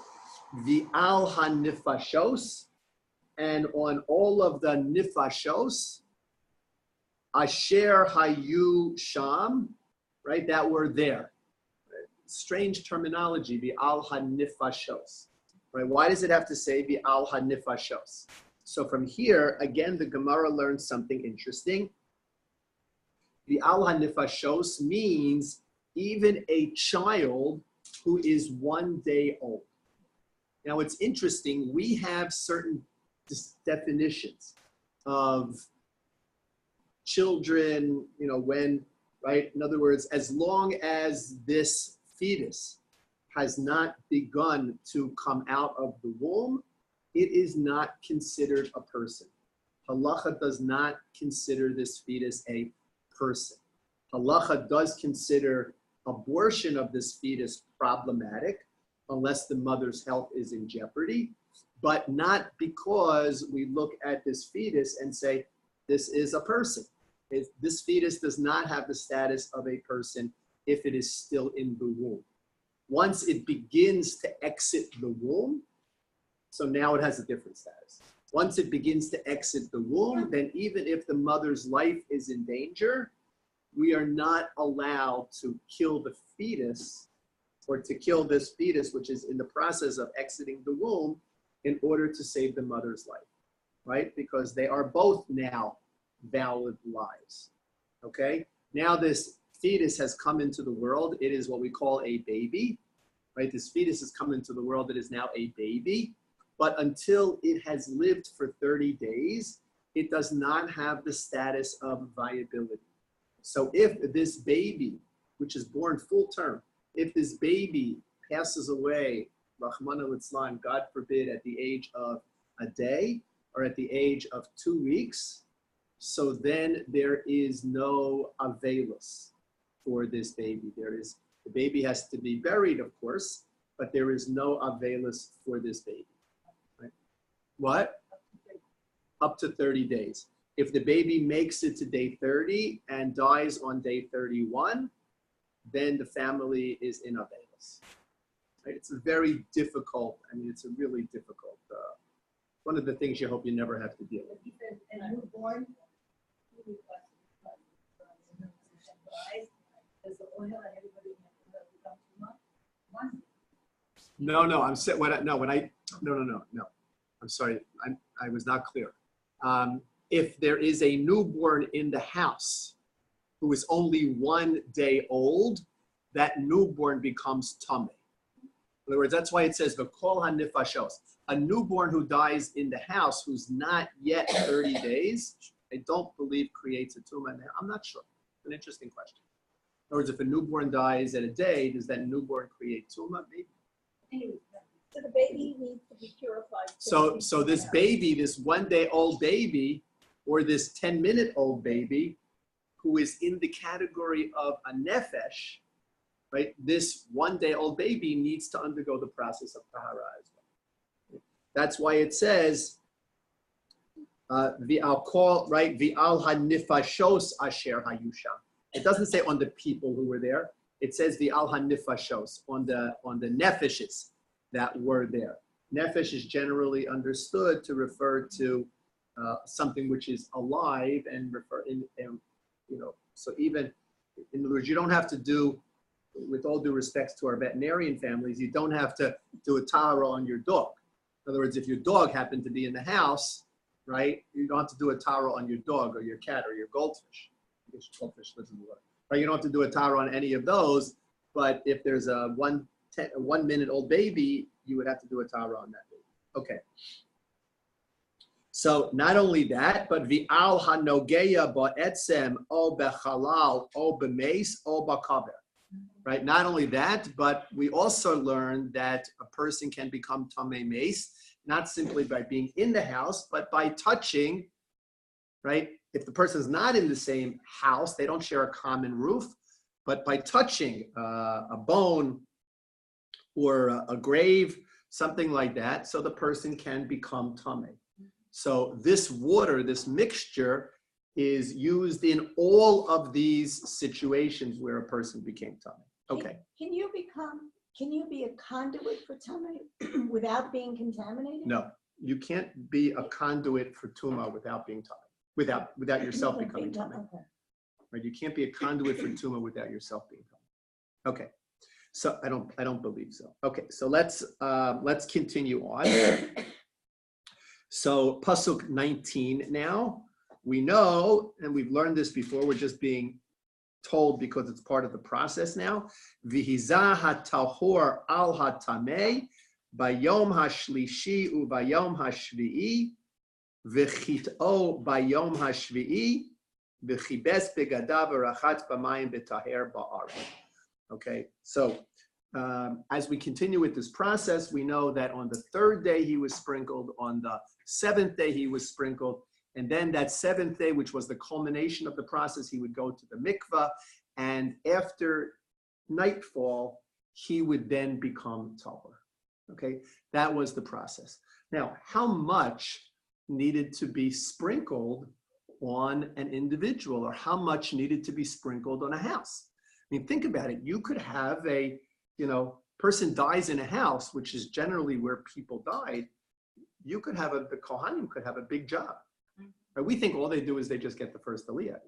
V'al hanifashos, and on all of the nifashos, asher hayu sham, right, that were there. Strange terminology, v'al hanifashos, right? Why does it have to say v'al hanifashos? So from here, again, the Gemara learns something interesting. V'al hanifashos means even a child who is 1 day old. Now it's interesting, we have certain definitions of children, when, right? In other words, as long as this fetus has not begun to come out of the womb, it is not considered a person. Halacha does not consider this fetus a person. Halacha does consider abortion of this fetus problematic unless the mother's health is in jeopardy, but not because we look at this fetus and say, this is a person. This fetus does not have the status of a person if it is still in the womb. Once it begins to exit the womb, so now it has a different status. Once it begins to exit the womb, then even if the mother's life is in danger, we are not allowed to kill the fetus or to kill this fetus, which is in the process of exiting the womb, in order to save the mother's life, right? Because they are both now valid lives, okay? Now this fetus has come into the world. It is what we call a baby, right? This fetus has come into the world. It is now a baby, but until it has lived for 30 days, it does not have the status of viability. So if this baby, which is born full term, if this baby passes away, Rahman al-Islam, God forbid, at the age of a day or at the age of 2 weeks, so then there is no avelus for this baby. The baby has to be buried, of course, but there is no avelus for this baby. Right? What? Up to 30 days. If the baby makes it to day 30 and dies on day 31, then the family is in avelus. Right? It's a very difficult, it's a really difficult, one of the things you hope you never have to deal with. And newborn, does the oil and everybody become too much? No, I'm sorry, I was not clear. If there is a newborn in the house who is only 1 day old, that newborn becomes tummy. In other words, that's why it says v'kol hanifashos. A newborn who dies in the house who's not yet 30 days, I don't believe creates a tumah. I'm not sure. It's an interesting question. In other words, if a newborn dies at a day, does that newborn create tumah? Maybe. So the baby needs to be purified. So this baby, this 1 day old baby, or this 10-minute-old baby, who is in the category of a nefesh, right? This 1 day old baby needs to undergo the process of tahara as well. That's why it says, v'al kol, right? V'al hanifashos asher hayusham. It doesn't say on the people who were there. it says the al hanifashos on the nefeshes that were there. Nefesh is generally understood to refer to something which is alive and refer in so even in other words, you don't have to do, with all due respects to our veterinarian families, you don't have to do a tahara on your dog. In other words, if your dog happened to be in the house, right, you don't have to do a tahara on your dog or your cat or your goldfish. I guess goldfish lives in the water. Right? You don't have to do a tahara on any of those, but if there's a 1 minute old baby, you would have to do a tahara on that baby. Okay. So not only that, but v'al hanogeya ba'etzem o bechalal o b'meis o b'kaver. Right? Not only that, but we also learned that a person can become tamei meis, not simply by being in the house, but by touching, right? If the person is not in the same house, they don't share a common roof, but by touching a bone or a grave, something like that, so the person can become tamei. So this water, this mixture, is used in all of these situations where a person became tamei. Okay. Can you be a conduit for tamei without being contaminated? No, you can't be a conduit for tuma without being tamei, without yourself becoming tamei. Okay. Right? You can't be a conduit for tuma without yourself being tamei. Okay. So I don't believe so. Okay. So let's continue on. So pasuk 19 now, we know, and we've learned this before, we're just being told because it's part of the process now. V'hizah hatahor al hatamei bayom hashlishi u bayom hashvi'i v'chit'o bayom hashvi'i v'chibes begadav v'rachat b'mayim b'taher ba'aretz. Okay, so as we continue with this process, we know that on the 3rd day he was sprinkled, on the 7th day he was sprinkled, and then that 7th day, which was the culmination of the process, he would go to the mikvah, and after nightfall, he would then become tahor. Okay, that was the process. Now, how much needed to be sprinkled on an individual, or how much needed to be sprinkled on a house? I mean, think about it. You could have a person dies in a house, which is generally where people died. You could have the Kohanim could have a big job. Right? We think all they do is they just get the first aliyah.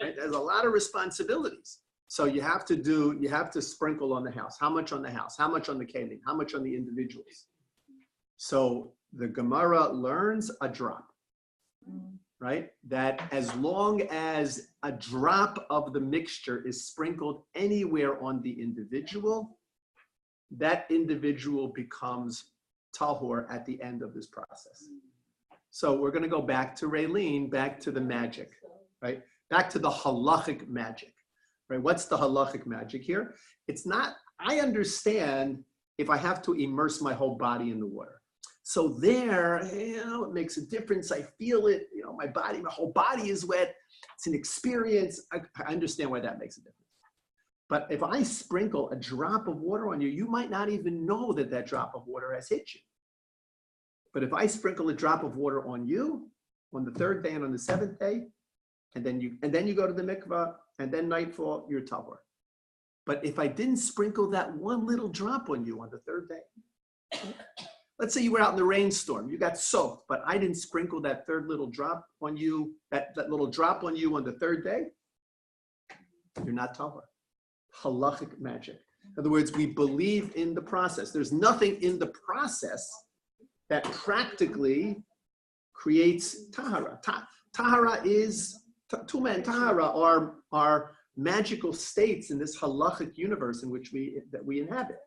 Right? There's a lot of responsibilities. So you have to sprinkle on the house. How much on the house? How much on the kelim? How much on the individuals? So the Gemara learns a drop. Right? That as long as a drop of the mixture is sprinkled anywhere on the individual, that individual becomes tahor at the end of this process. So we're going to go back to Raylene, back to the magic, right? Back to the halachic magic, right? What's the halachic magic here? It's not, I understand if I have to immerse my whole body in the water. So there, it makes a difference. I feel it, my whole body is wet. It's an experience. I understand why that makes a difference. But if I sprinkle a drop of water on you, you might not even know that that drop of water has hit you. But if I sprinkle a drop of water on you on the 3rd day and on the 7th day, and then you go to the mikvah, and then nightfall, you're tahor. But if I didn't sprinkle that one little drop on you on the 3rd day, let's say you were out in the rainstorm, you got soaked, but I didn't sprinkle that 3rd little drop on you, that little drop on you on the 3rd day, you're not tahor. Halachic magic. In other words, we believe in the process. There's nothing in the process that practically creates tahara. Tahara is, tuma and tahara are magical states in this halachic universe in which we inhabit,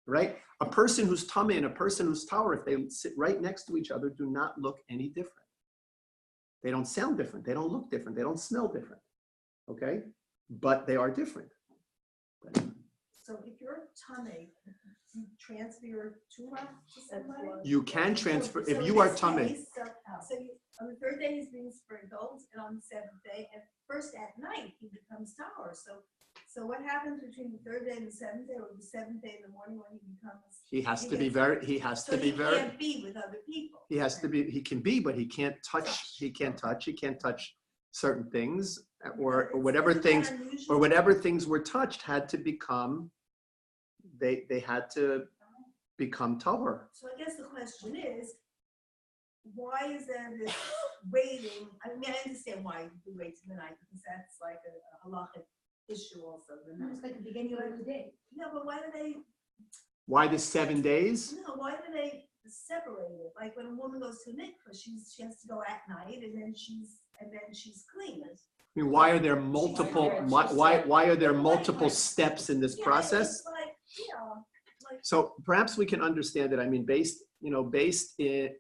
right? A person who's tamei and a person who's tahor, if they sit right next to each other, do not look any different. They don't sound different. They don't look different. They don't smell different, okay? But they are different. So if you're tamei, you transfer your tumah to somebody? You can transfer, So if in you are this tamei. case, So on the 3rd day he's being sprinkled, and on the 7th day, and first at night he becomes tahor. So what happens between the 3rd day and the 7th day, or the 7th day in the morning when he becomes? He has to be So very, he can't be with other people. he can be, but he can't touch, certain things, or Is whatever that things, unusual? or whatever things were touched had to become, they had to become tahor. So I guess the question is, why is there this waiting? I mean, I understand why you wait till the night, because that's like a halachic issue also. It's like the beginning of the day. No, but why do they, Why the 7 days? no, why do they separate it? Like when a woman goes to a mikvah, she has to go at night and then she's clean. I mean, why are there multiple, why are there multiple steps in this Yeah, process? it's like, like, So perhaps we can understand it. I mean, based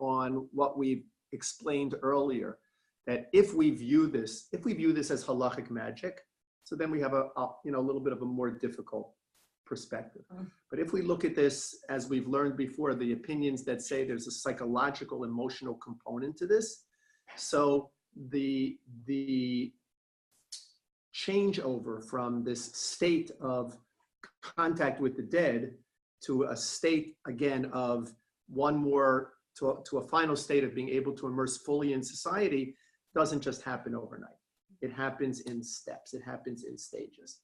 on what we've explained earlier, that if we view this as halachic magic, so then we have a little bit of a more difficult perspective. But if we look at this, as we've learned before, the opinions that say there's a psychological, emotional component to this, so the changeover from this state of contact with the dead to a state, again, of to a final state of being able to immerse fully in society doesn't just happen overnight. It happens in steps. It happens in stages.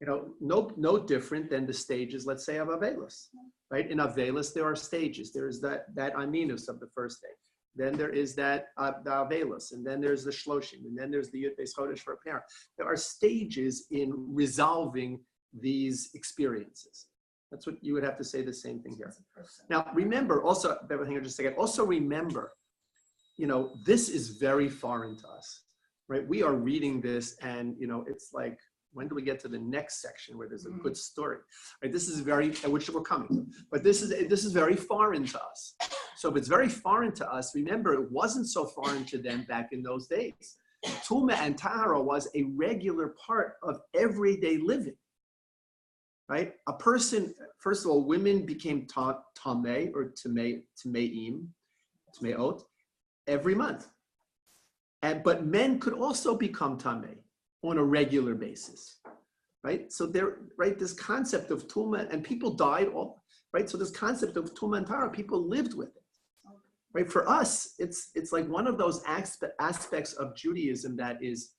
No different than the stages, let's say, of Avelis, right? In Avelis, there are stages. There is that Aminus of the first day. Then there is that the Avelis, and then there's the Shloshim, and then there's the Yud Beis Chodesh for a parent. There are stages in resolving these experiences. That's what you would have to say the same thing here. Now, remember also, hang on just a second, also remember, this is very foreign to us, right? We are reading this and, it's like, when do we get to the next section where there's a good story, right? This is which we're coming to, but this is very foreign to us. So if it's very foreign to us, remember, it wasn't so foreign to them back in those days. Tumah and Tahara was a regular part of everyday living, right? A person, first of all, women became tameh or tameot every month. But men could also become tameh on a regular basis, right? So this concept of Tumah, and people died all, right? So this concept of Tumah and Tahara, people lived with it, right? For us, it's like one of those aspects of Judaism that is